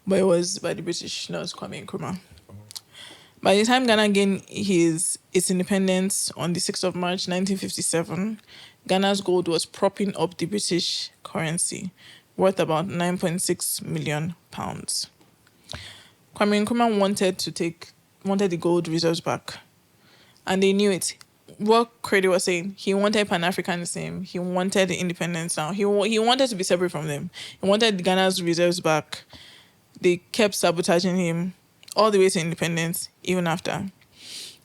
But it was by the British, not Kwame Nkrumah. By the time Ghana gained its independence on the 6th of March 1957, Ghana's gold was propping up the British currency, worth about £9.6 million. Kwame Nkrumah wanted the gold reserves back. And they knew it. What Korede was saying, he wanted Pan-Africanism. He wanted independence now. He wanted to be separate from them. He wanted Ghana's reserves back. They kept sabotaging him all the way to independence, even after.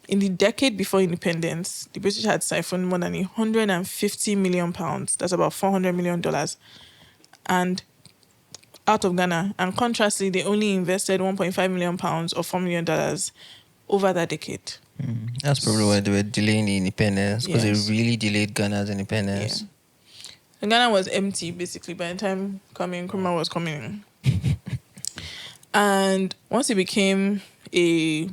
In the decade before independence, the British had siphoned more than £150 million. That's about $400 million. And out of Ghana. And contrastly, they only invested £1.5 million or $4 million over that decade. That's probably why they were delaying the independence, because they really delayed Ghana's independence. Yeah. So Ghana was empty, basically, by the time Kwame Nkrumah was coming in. And once it became a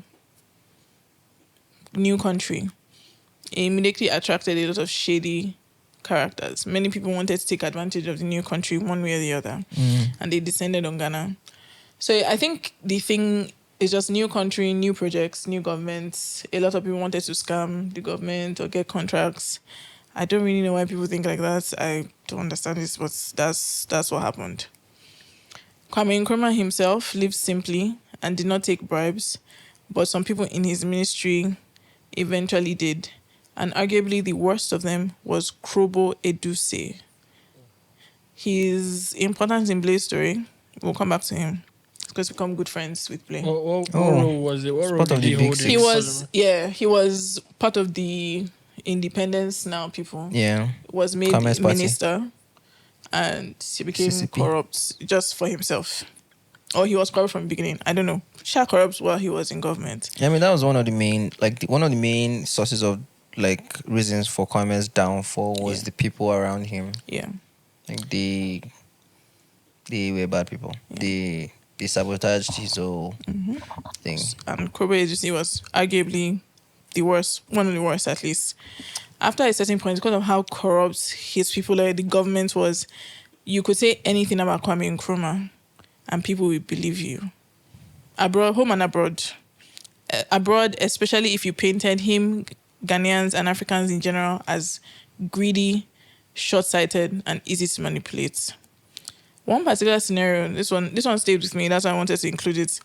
new country, it immediately attracted a lot of shady characters. Many people wanted to take advantage of the new country one way or the other. And they descended on Ghana. So I think the thing is just new country, new projects, new governments. A lot of people wanted to scam the government or get contracts. I don't really know why people think like that. I don't understand this, but that's what happened. Kwame Nkrumah himself lived simply and did not take bribes, but some people in his ministry eventually did. And arguably the worst of them was Krobo Eduse. His importance in Blay's story, we'll come back to him. Because become good friends with Blay. What role was it? What role did he hold? He was part of the Independence Now people. Yeah. Was made minister. And he became corrupt just for himself. Or he was corrupt from the beginning. I don't know. Corrupt while he was in government. Yeah, I mean, that was one of the main sources of reasons for Kwame's downfall was the people around him. Yeah. Like they were bad people. Yeah. They sabotaged his whole thing. And Krobo Eduse was arguably the worst, one of the worst at least. After a certain point, because of how corrupt his people, the government was, you could say anything about Kwame Nkrumah and people will believe you. Abroad, home and abroad. Abroad, especially if you painted him, Ghanaians and Africans in general, as greedy, short-sighted, and easy to manipulate. One particular scenario, this one stayed with me, that's why I wanted to include it,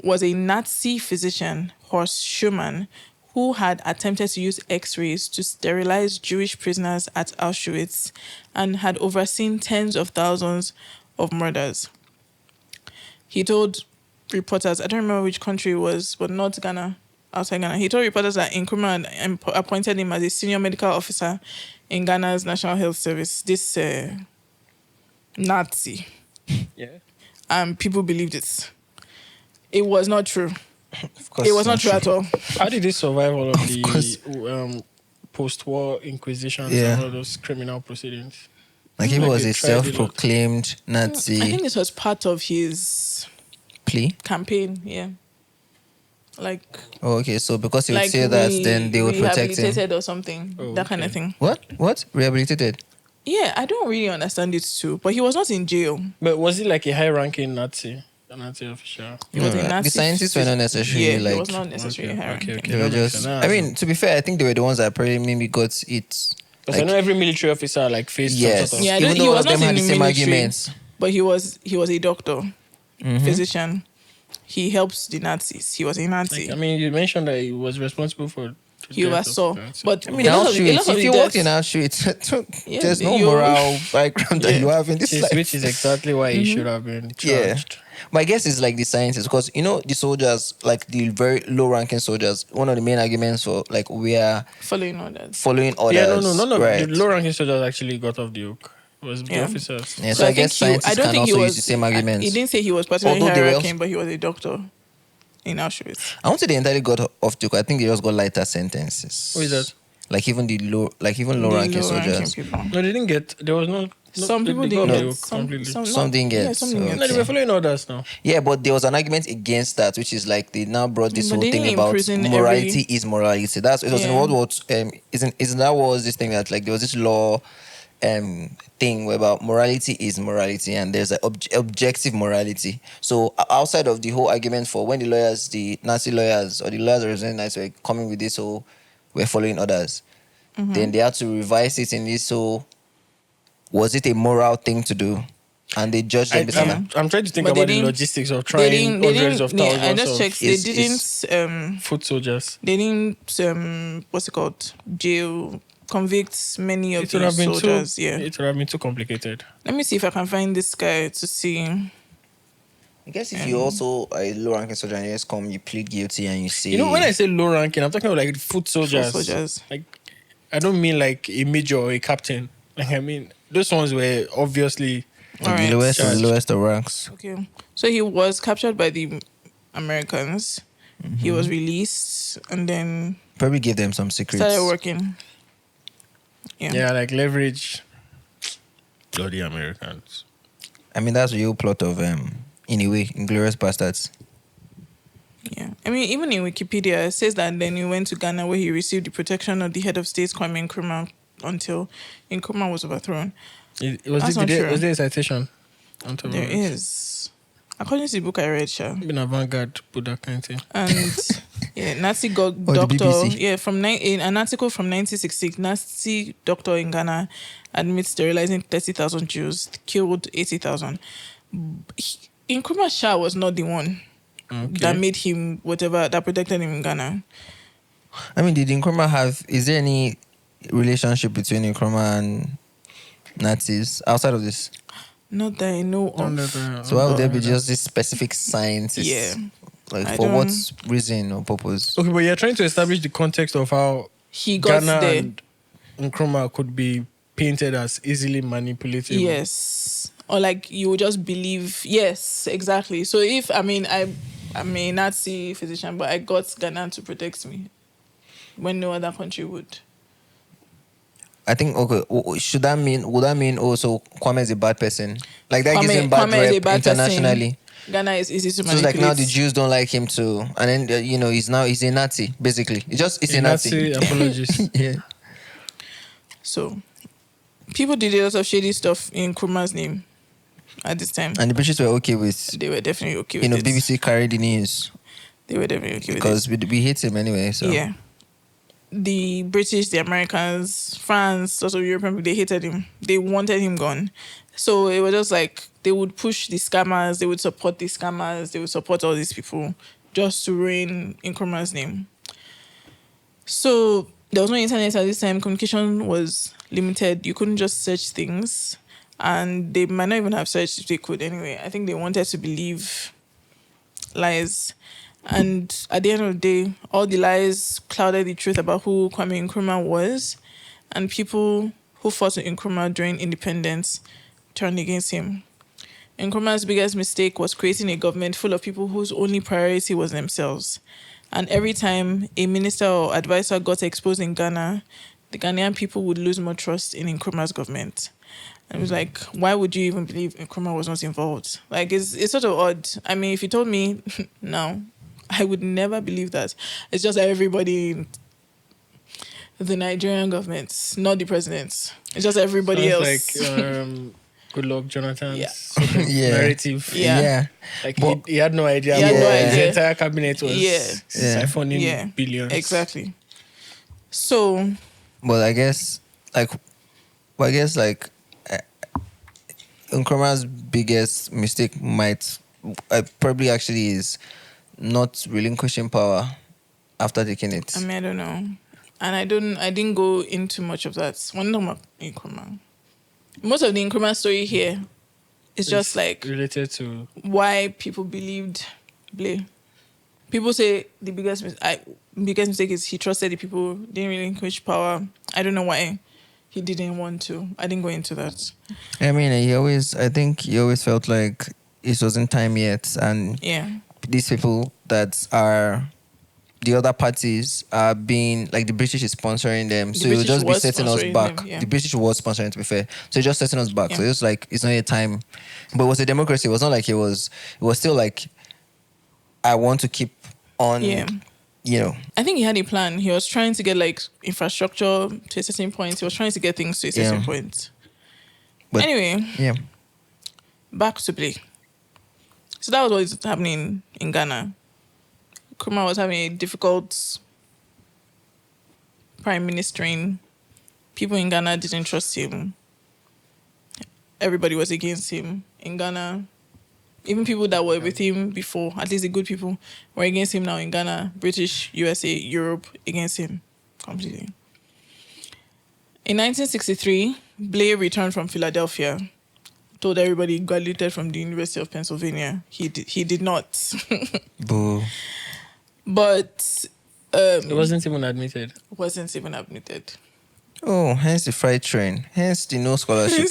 was a Nazi physician, Horst Schumann, who had attempted to use X-rays to sterilize Jewish prisoners at Auschwitz and had overseen tens of thousands of murders. He told reporters, I don't remember which country it was, but not Ghana, outside Ghana. He told reporters that Nkrumah had appointed him as a senior medical officer in Ghana's National Health Service. This Nazi. Yeah. And people believed it. It was not true. Of course, it was not true at all. How did he survive all of the post-war inquisitions and all those criminal proceedings? Like he was a self-proclaimed Nazi. I think this was part of his plea campaign. Yeah. So because he would say that, then they would protect him. Rehabilitated or something. That kind of thing. What? Rehabilitated? Yeah, I don't really understand it too. But he was not in jail. But was he like a high-ranking Nazi? A Nazi official? He was a Nazi. The scientists were not necessarily he was not necessarily high-ranking. They were just... I mean, to be fair, I think they were the ones that probably maybe got it... Because I know every military officer faced some sort of... Yeah, even though all of them had the same arguments. But he was a doctor, physician. he helped the Nazis. He was a Nazi. Like, I mean, you mentioned that he was responsible for. He oversaw, but I mean, Auschwitz, if you work in Auschwitz, there's no moral background that you have in this life. Which is exactly why he should have been charged. Yeah. My guess is like the scientists, because you know the soldiers, like the very low-ranking soldiers. One of the main arguments for like we are following orders. Yeah, no. Right. The low-ranking soldiers actually got off the hook. It was the officers. Yeah, so I guess scientists can also use the same arguments. He didn't say he was particularly hierarchy, but he was a doctor in Auschwitz. I won't say they entirely got off the hook. I think they just got lighter sentences. Who is that? Like even low-ranking soldiers. People. No, they didn't get. There was no. Some people they didn't got off the get. hook completely. Some didn't get. Yeah, some didn't so- get. No, they were following orders now. Yeah, but there was an argument against that, which is like they now brought this But whole they thing didn't about imprison morality is morality. That's it was in Yeah. World War. Isn't that was this thing that like there was this law thing where about morality is morality and there's an objective morality. So outside of the whole argument for when the Nazi lawyers or the lawyers representing Nazis were coming with this, so we're following orders, then they had to revise it in this. So was it a moral thing to do? And they judged them. I'm trying to think But they about the didn't- logistics of trying hundreds of thousands I just of checked. They didn't. foot soldiers. They didn't. What's it called? Jail. Convict many of It would have the been soldiers. too. Yeah. It would have been too complicated. Let me see if I can find this guy to see. I guess if you also are a low-ranking soldier and you just come, you plead guilty and you say... You know, when I say low ranking, I'm talking about like foot soldiers. Foot soldiers. Like, I don't mean like a major or a captain. Like, I mean, those ones were obviously. Alright. the lowest of ranks. Okay. So he was captured by the Americans. He was released and then Probably give them some secrets. started working. Yeah, like leverage. Bloody Americans. I mean, that's the whole plot of, in a way, Inglourious Bastards. Yeah. I mean, even in Wikipedia, it says that then he went to Ghana where he received the protection of the head of state, Kwame Nkrumah, until Nkrumah was overthrown. Was not true. there a citation? On top There of it? is. According to the book I read, Sha. Been avant-garde, put that kind of thing. And yeah, Nazi the doctor. BBC. Yeah, in an article from 1966, Nazi doctor in Ghana admits sterilizing 30,000 Jews, killed 80,000. Nkrumah Shah was not the one that made him whatever, that protected him in Ghana. I mean, did Nkrumah is there any relationship between Nkrumah and Nazis outside of this? Not that I know of. So why would there be just this specific scientist? Yeah. Like, I for don't- what reason or purpose? Okay, but you're trying to establish the context of how He got Ghana there. and Nkrumah could be painted as easily manipulative. Yes. Or like you would just believe. Yes, exactly. So if, I'm a Nazi physician, but I got Ghana to protect me when no other country would. I think, okay, would that mean also Kwame is a bad person? Like that gives him bad Kwame is a rep bad internationally. person. Ghana is easy to So it's manipulate. like now the Jews don't like him too. And then, he's a Nazi, basically. It's a Nazi. apologist. Yeah. So people did a lot of shady stuff in Nkrumah's name at this time. And the British were okay with, They were definitely okay with it. BBC carried the news. They were definitely okay Because we hate him anyway, so. with it. Yeah. The British, the Americans, France, also European people, they hated him. They wanted him gone. So it was just like they would push the scammers, they would support the scammers, they would support all these people just to ruin Nkrumah's name. So there was no internet at this time. Communication was limited. You couldn't just search things. And they might not even have searched if they could anyway. I think they wanted to believe lies. And at the end of the day, all the lies clouded the truth about who Kwame Nkrumah was. And people who fought with Nkrumah during independence turned against him. Nkrumah's biggest mistake was creating a government full of people whose only priority was themselves. And every time a minister or advisor got exposed in Ghana, the Ghanaian people would lose more trust in Nkrumah's government. And it was like, why would you even believe Nkrumah was not involved? Like, it's sort of odd. I mean, if you told me, no, I would never believe that. It's just that everybody in the Nigerian government, not the president. It's just everybody else. Like, good luck, Jonathan's Yeah. sort of Yeah. narrative. Yeah. Like, But- he had no idea. He had no but idea. The entire cabinet was Yeah. siphoning billions. Exactly. So, But I guess, Nkrumah's biggest mistake might probably actually is not relinquishing power after taking it. I mean, I don't know. And I didn't go into much of that. One of my Nkrumah. Most of the Nkrumah story here is just like related to why people believed Blay. People say the biggest mistake is he trusted the people, didn't relinquish power. I don't know why he didn't want to. I didn't go into that. I mean, I think he always felt like it wasn't time yet, and Yeah. these people that are the other parties are being like the British is sponsoring them, so it will British just be was setting us sponsoring back. them, yeah. The British was sponsoring, to be fair, so it's just setting us back. Yeah. So it's like it's not a time, but it was a democracy. It was not like it was still like I want to keep on. Yeah. You know, I think he had a plan. He was trying to get like infrastructure to a certain point. He was trying to get things to a certain point. But anyway, yeah. back to Blay. So that was what was happening in Ghana. Nkrumah was having a difficult prime ministering. People in Ghana didn't trust him. Everybody was against him in Ghana. Even people that were with him before, at least the good people, were against him now in Ghana. British, USA, Europe, against him completely. In 1963, Blay returned from Philadelphia. Told everybody he graduated from the University of Pennsylvania. He did not. Boo. But it wasn't even admitted. Wasn't even admitted. Oh, hence the freight train. Hence the no scholarship.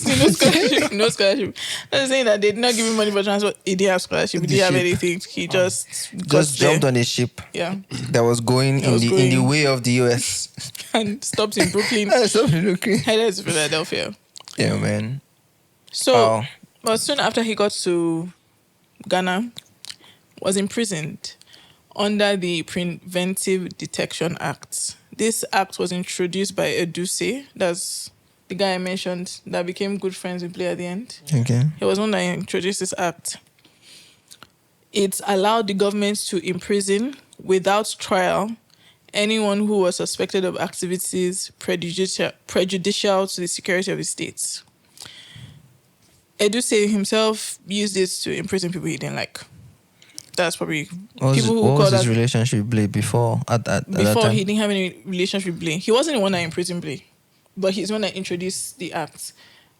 No scholarship. I'm saying that they did not give him money for transport. He didn't have scholarship. He didn't have anything. He just jumped on a ship. Yeah. That was going in the way of the US. And stopped in Brooklyn. Headed to Philadelphia. Yeah, man. So, but soon after he got to Ghana, was imprisoned under the Preventive Detection Act. This act was introduced by Eduse, that's the guy I mentioned that became good friends with Blay at the end. Okay. He was one that introduced this act. It allowed the government to imprison without trial anyone who was suspected of activities prejudicial to the security of the state. Eduse himself used this to imprison people he didn't like. That's probably what was his relationship with Blay before? At that time? He didn't have any relationship with Blay. He wasn't the one that imprisoned Blay, but he's the one that introduced the act,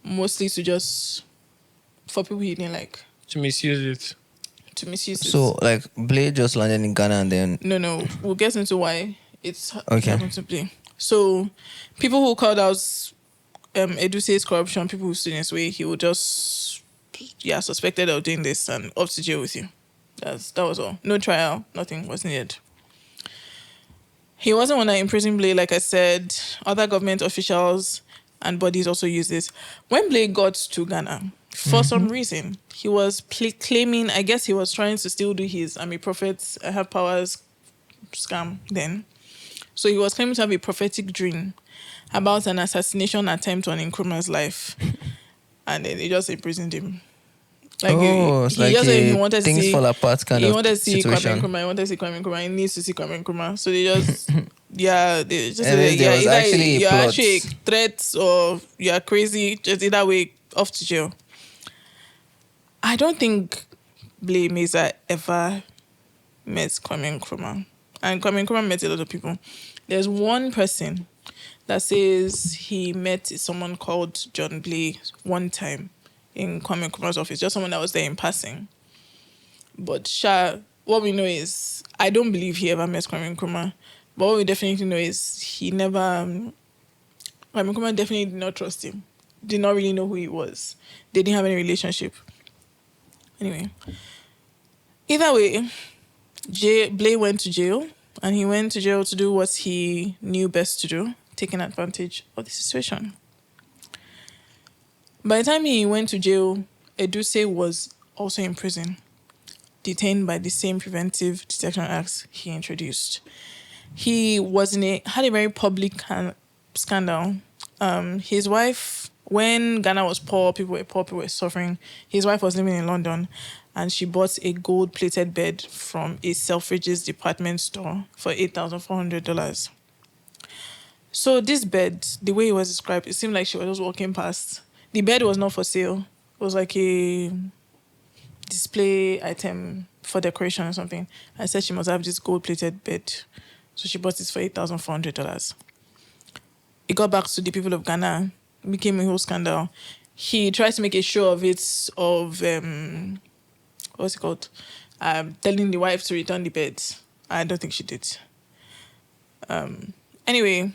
mostly to just for people he didn't like. To misuse it. So like Blay just landed in Ghana and then No, we'll get into why it's okay. happened to Blay. So people who called out Eduse's corruption, people who stood in his way, he would just suspected of doing this and off to jail with you. That was all. No trial, nothing was needed. He wasn't one that imprisoned Blay, like I said. Other government officials and bodies also used this. When Blay got to Ghana, for some reason, he was claiming, I guess he was trying to still do his I'm a prophet, I have powers scam then. So he was claiming to have a prophetic dream about an assassination attempt on Nkrumah's life. And then they just imprisoned him. Like he wanted things to see, fall apart kind of wanted to see situation. Kwame Nkrumah. He wanted to see Kwame Nkrumah. He needs to see Kwame Nkrumah. So they just, you're actually a threat or you're crazy. Just either way, off to jail. I don't think Blay-Miezah ever met Kwame Nkrumah. And Kwame Nkrumah met a lot of people. There's one person that says he met someone called John Blay one time in Kwame Nkrumah's office, just someone that was there in passing. But what we know is, I don't believe he ever met Kwame Nkrumah, but what we definitely know is Kwame Nkrumah definitely did not trust him, did not really know who he was. They didn't have any relationship. Anyway, either way, Blay went to jail, and he went to jail to do what he knew best to do, taking advantage of the situation. By the time he went to jail, Eduse was also in prison, detained by the same Preventive Detection Act he introduced. He had a very public scandal. His wife, when Ghana was poor, people were suffering. His wife was living in London, and she bought a gold-plated bed from a Selfridges department store for $8,400. So this bed, the way it was described, it seemed like she was just walking past. The bed was not for sale. It was like a display item for decoration or something. I said she must have this gold-plated bed. So she bought it for $8,400. It got back to the people of Ghana. It became a whole scandal. He tried to make a show of it, what's it called? Telling the wife to return the bed. I don't think she did. Anyway,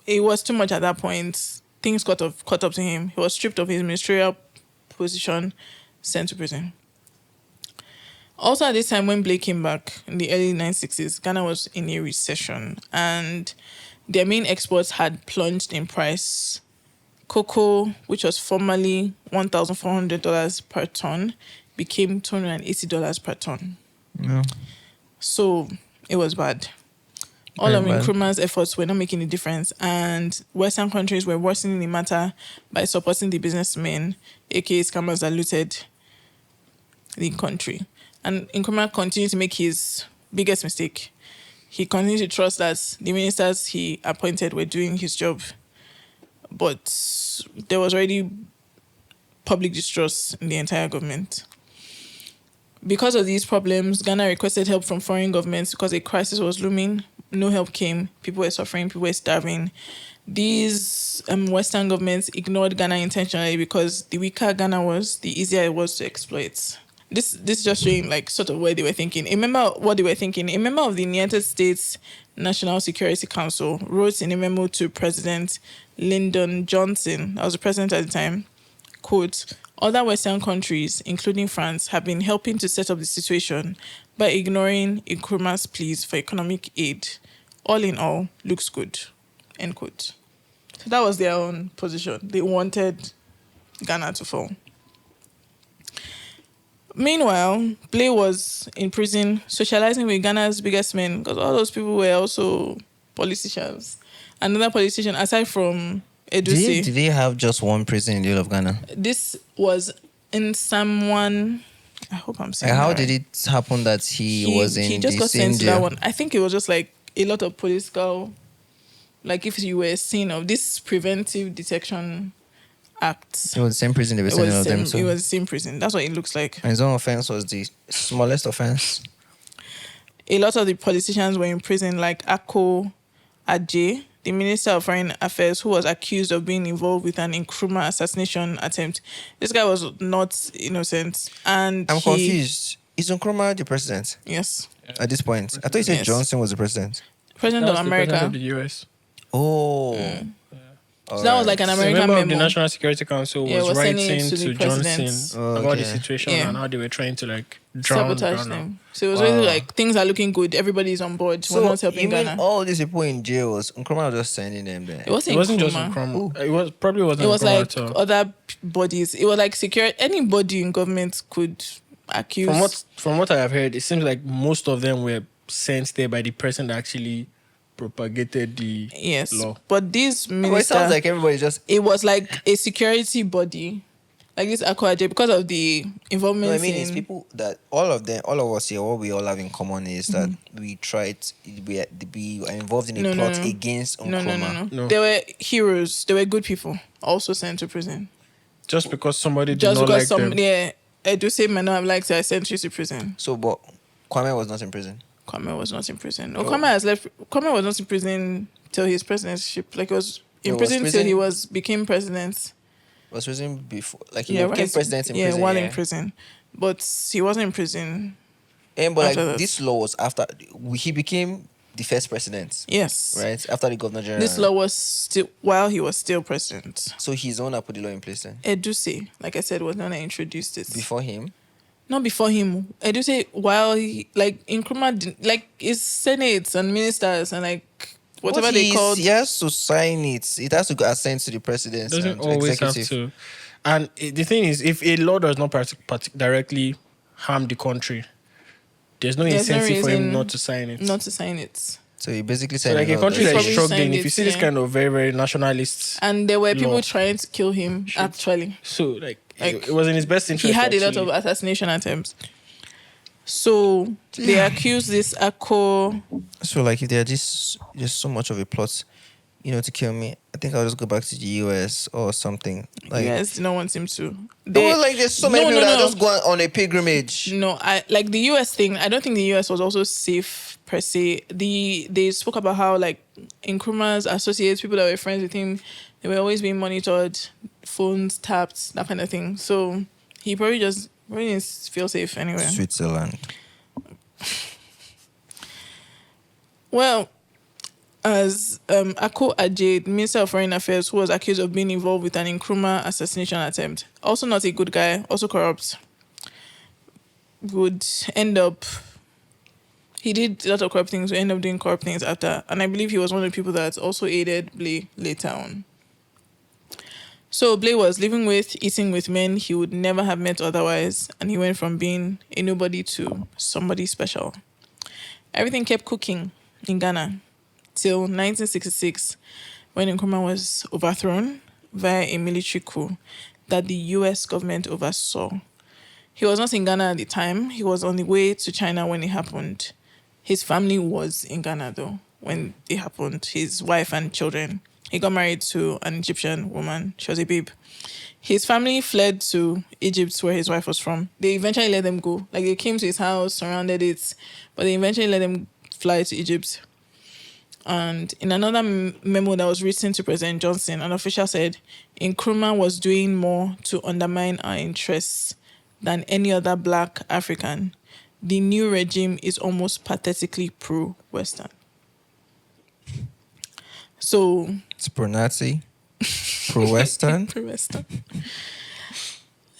it was too much at that point. Things caught up to him. He was stripped of his ministerial position, sent to prison. Also, at this time, when Blay came back in the early 1960s, Ghana was in a recession and their main exports had plunged in price. Cocoa, which was formerly $1,400 per ton, became $280 per ton. Yeah. So it was bad. All of Nkrumah's efforts were not making a difference, and Western countries were worsening the matter by supporting the businessmen, aka scammers that looted the country. And Nkrumah continued to make his biggest mistake. He continued to trust that the ministers he appointed were doing his job, but there was already public distrust in the entire government. Because of these problems, Ghana requested help from foreign governments because a crisis was looming. No help came. People were suffering. People were starving. These Western governments ignored Ghana intentionally because the weaker Ghana was, the easier it was to exploit. This is just showing like sort of where they were thinking. A member of the United States National Security Council wrote in a memo to President Lyndon Johnson, that was the president at the time, quote, "Other Western countries, including France, have been helping to set up the situation by ignoring Nkrumah's pleas for economic aid. All in all, looks good," end quote. So that was their own position. They wanted Ghana to fall. Meanwhile, Blay was in prison socializing with Ghana's biggest men because all those people were also politicians. Another politician, aside from Eduse. Did they have just one prison in the whole of Ghana? This was in someone. I hope I'm saying. How that did right. it happen that he was in He just the got same sent to that jail? one. I think it was just like a lot of political, like if you were seen of this preventive detection act. It was the same prison they were sending all of them It to. was the same prison. That's what it looks like. And his own offense was the smallest offense. A lot of the politicians were in prison, like Ako Adje, the Minister of Foreign Affairs, who was accused of being involved with an Nkrumah assassination attempt. This guy was not innocent. And I'm confused. Is Nkrumah the president Yes. at this point? I thought you said Yes. Johnson was the president. President That of was the America. president of the US. Oh. So that was like an So a American member of the memo. National Security Council Yeah, was was sending writing it to to the presidents. Johnson about the Okay. situation Yeah. and how they were trying to like drown Sabotage Ghana. them. So it was really like things are looking good. Everybody's on board. We're So not helping you mean Ghana. all these people in jail was Nkrumah was just sending them there? It wasn't, It wasn't just Nkrumah. Nkrumah. It was probably wasn't It was Nkrumah like at all. other bodies. It was like security. Anybody in government could accuse. From what I have heard, it seems like most of them were sent there by the person that actually propagated the Yes, law. but this Well, it minister, sounds like everybody just. it was like a security body, like this Akwaje, because of the involvement. No, I mean, it's in, people that all of us here, what we all have in common is that we are involved in a No, no, plot no. against no, Nkrumah. No. They were heroes. They were good people. Also sent to prison. Just because somebody did Just not because like them. Eduse may not have liked it, I sent you to prison. So, but Kwame was not in prison. Kwame was not in prison. No, Kwame has left. Kwame was not in prison till his presidency. Like he was in was prison till prison- he became president. Was prison before, like he Yeah, became right. president in Yeah, prison. while in prison, but he wasn't in prison. And but after like that. this law was after he became the first president, Yes, right? After the governor general. This law was still while he was still president. So he's the one that put the law in place then. Eduse, like I said, was the one that introduced it. Before him. Not before him. Eduse, while he like Nkrumah, like his senates and ministers and like whatever But they called. he has to sign it. It has to go assent to the president. Doesn't and always executive. have to. And the thing is, if a law does not directly harm the country, there's no There's no incentive for him reason not to sign it. Not to sign it. So he basically So said, like a no, country that's- that is probably struggling, signed if you it, see this yeah. kind of very, very nationalist, And there were people law. trying to kill him, actually. so like Like, it was in his best interest. He had a lot actually. of assassination attempts. So they accused this Ako. So like if there's so much of a plot, to kill me, I think I'll just go back to the US or something. Like, US did not want him to. There's so many people that just go on a pilgrimage. No, I like the US thing. I don't think the US was also safe per se. They spoke about how like Nkrumah's associates, people that were friends with him, they were always being monitored, phones tapped, that kind of thing. So he probably didn't feel safe anywhere. Switzerland. Well, as Ako Ajay, Minister of Foreign Affairs, who was accused of being involved with an Nkrumah assassination attempt, also not a good guy, also corrupt, would end up... He did a lot of corrupt things, would end up doing corrupt things after. And I believe he was one of the people that also aided Blay later on. So Blay was living with, eating with men he would never have met otherwise, and he went from being a nobody to somebody special. Everything kept cooking in Ghana till 1966, when Nkrumah was overthrown via a military coup that the US government oversaw. He was not in Ghana at the time. He was on the way to China when it happened. His family was in Ghana, though, when it happened. His wife and children. He got married to an Egyptian woman. She was a babe. His family fled to Egypt, where his wife was from. They eventually let them go. Like, they came to his house, surrounded it, but they eventually let them fly to Egypt. And in another memo that was written to President Johnson, an official said, Nkrumah was doing more to undermine our interests than any other black African. The new regime is almost pathetically pro-Western. So... It's pro-Nazi, pro-Western, pro-Western.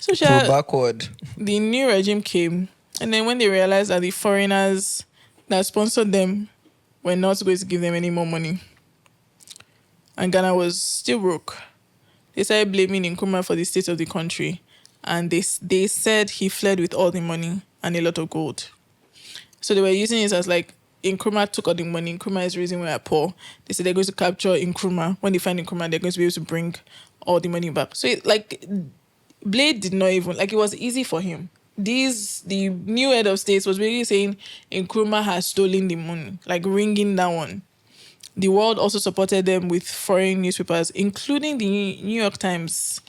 So pro-backward. The new regime came, and then when they realized that the foreigners that sponsored them were not going to give them any more money, and Ghana was still broke, they started blaming Nkrumah for the state of the country, and they said he fled with all the money and a lot of gold. So they were using it as like, Nkrumah took all the money, Nkrumah is the reason we are poor. They said they're going to capture Nkrumah. When they find Nkrumah, they're going to be able to bring all the money back. So Blay did not even, it was easy for him. The new head of states was really saying Nkrumah has stolen the money, ringing that one. The world also supported them with foreign newspapers, including the New York Times.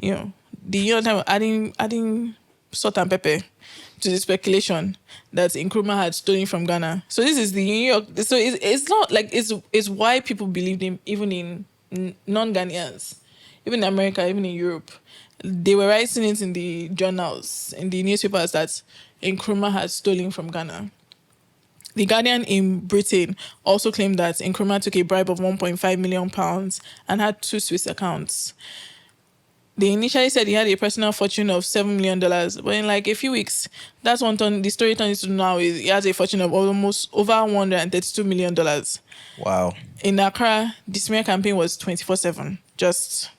The New York Times adding salt and pepper to the speculation that Nkrumah had stolen from Ghana. So this is the New York. So it's not it's why people believed him, even in non-Ghanaians, even in America, even in Europe. They were writing it in the journals, in the newspapers, that Nkrumah had stolen from Ghana. The Guardian in Britain also claimed that Nkrumah took a bribe of £1.5 million and had 2 Swiss accounts. They initially said he had a personal fortune of $7 million, but in a few weeks, that's the story turned into now is he has a fortune of almost over $132 million. Wow. In Accra, the smear campaign was 24/7. Just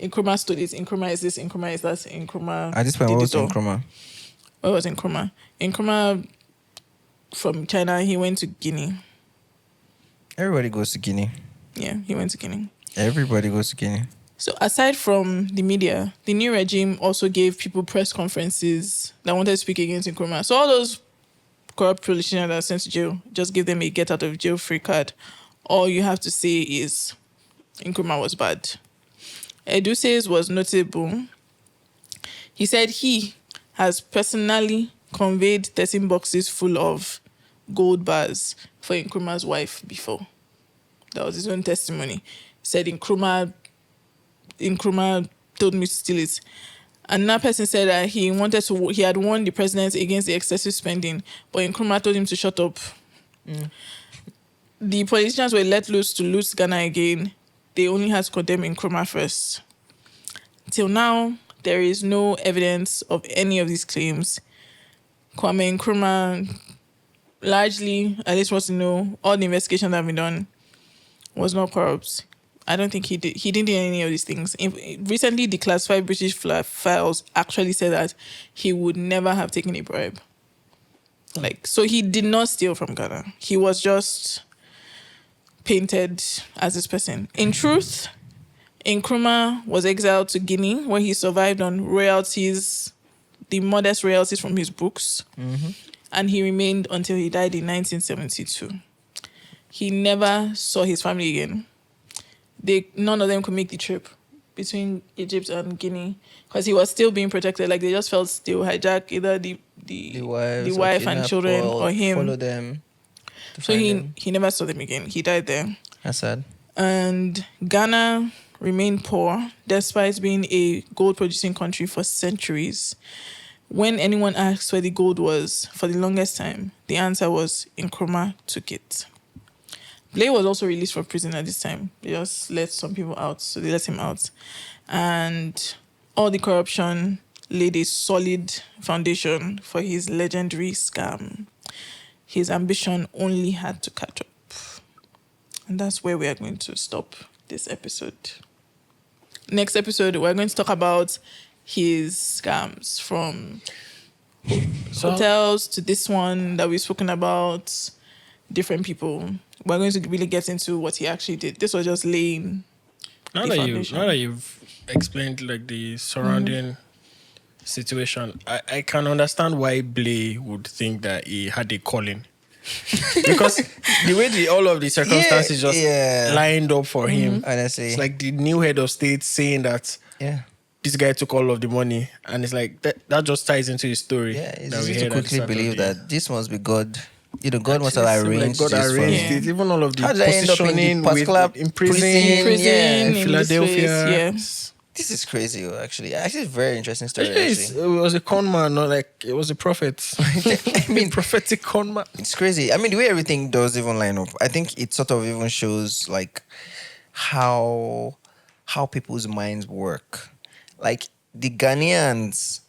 Nkrumah stood it. Nkrumah is this. Nkrumah is that. Nkrumah. At this point, what was Nkrumah? What was Nkrumah? Nkrumah from China. He went to Guinea. Everybody goes to Guinea. Yeah, he went to Guinea. Everybody goes to Guinea. So aside from the media, the new regime also gave people press conferences that wanted to speak against Nkrumah. So all those corrupt politicians that are sent to jail, just give them a get out of jail free card. All you have to say is Nkrumah was bad. Educe's was notable. He said he has personally conveyed 13 boxes full of gold bars for Nkrumah's wife before. That was his own testimony. He said Nkrumah told me to steal it. Another person said that he had warned the president against the excessive spending, but Nkrumah told him to shut up. The politicians were let loose to loot Ghana again. They only had to condemn Nkrumah first. Till now, there is no evidence of any of these claims. Kwame Nkrumah, largely, at least wants to know, all the investigations that have been done, was not corrupt. I don't think he did. He didn't do any of these things. Recently, the classified British files actually said that he would never have taken a bribe. So he did not steal from Ghana. He was just painted as this person. In truth, Nkrumah was exiled to Guinea, where he survived on royalties, the modest royalties from his books, and he remained until he died in 1972. he never saw his family again. None of them could make the trip between Egypt and Guinea because he was still being protected. Like they just felt they would hijack either the wife and children or him. Follow them. So he never saw them again. He died there. That's sad. And Ghana remained poor despite being a gold producing country for centuries. When anyone asked where the gold was for the longest time, the answer was Nkrumah took it. Blay was also released from prison at this time. They just let some people out, so they let him out. And all the corruption laid a solid foundation for his legendary scam. His ambition only had to catch up. And that's where we are going to stop this episode. Next episode, we're going to talk about his scams from hotels to this one that we've spoken about, different people. We're going to really get into what he actually did. This was just laying now the that foundation. Now that you've explained like the surrounding situation, I can understand why Blay would think that he had a calling. Because the way all of the circumstances lined up for him, honestly, it's like the new head of state saying that this guy took all of the money, and it's like that just ties into his story. Yeah, it's easy to quickly believe that this must be God. You know, God must have arranged God this arranged it. Even all of the How did I end up in the particular in prison, in Philadelphia. This is crazy, actually. Actually, it's a very interesting story. It was a con man, not like it was a prophet. I mean, prophetic con man. It's crazy. I mean, the way everything does even line up, I think it sort of even shows like how people's minds work. Like the Ghanaians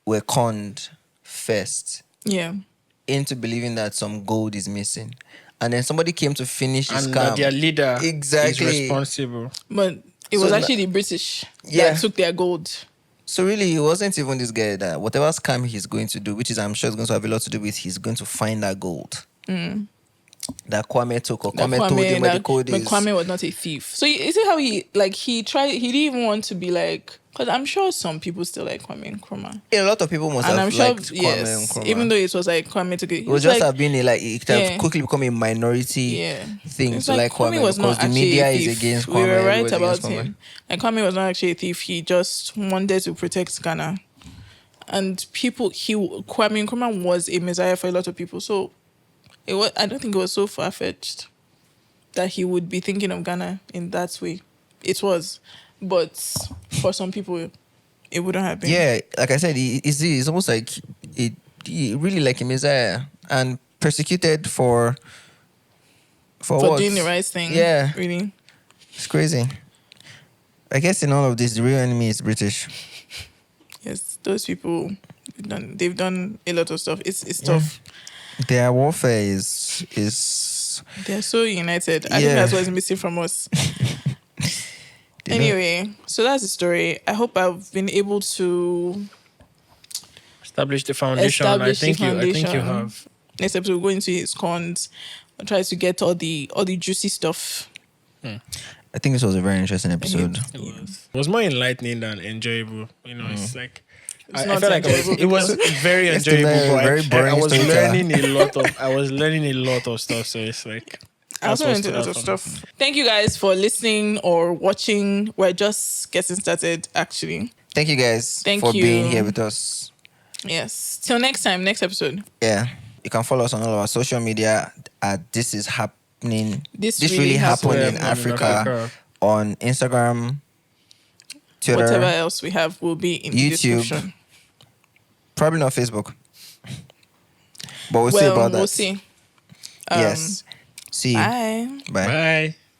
were conned first. Yeah. Into believing that some gold is missing. And then somebody came to finish his and scam. That their leader is responsible. But it was actually the British that took their gold. So really, it wasn't even this guy that whatever scam he's going to do, which is I'm sure is going to have a lot to do with, he's going to find that gold. That Kwame took, or Kwame told him where the code is. But Kwame was not a thief. So you see how he didn't even want to be like, because I'm sure some people still like Kwame Nkrumah. Yeah, a lot of people must have liked Kwame Nkrumah. Even though it was like Kwame took it. It would just have been it could have quickly become a minority thing it's to like Kwame was because the media is against Kwame. We were right about him. Like Kwame was not actually a thief. He just wanted to protect Ghana. And Kwame Nkrumah was a messiah for a lot of people. So I don't think it was so far-fetched that he would be thinking of Ghana in that way. It was. But for some people, it wouldn't have been. Yeah, like I said, it's almost like he really like a messiah and persecuted for what? Doing the right thing. Yeah. Really. It's crazy. I guess in all of this, the real enemy is British. Yes, those people, they've done a lot of stuff. It's tough. Their warfare is... They're so united. I think that's what's missing from us. Anyway, so that's the story. I hope I've been able to establish the foundation. I think you have. Next episode, we'll go into his cons. I'll try to get all the juicy stuff. I think this was a very interesting episode. It was more enlightening than enjoyable. You know, it's like I not felt like it was very enjoyable. But I was learning a lot of stuff. So it's like I also learned a lot of stuff. Thank you guys for listening or watching. We're just getting started, actually. Thank you guys for being here with us. Yes. Till next time, next episode. Yeah. You can follow us on all of our social media at This Is Happening. This really happened in Africa. On Instagram, Twitter. Whatever else we have will be in the description. Probably not Facebook. But we'll see about that. We'll see. Yes. See you. Bye. Bye.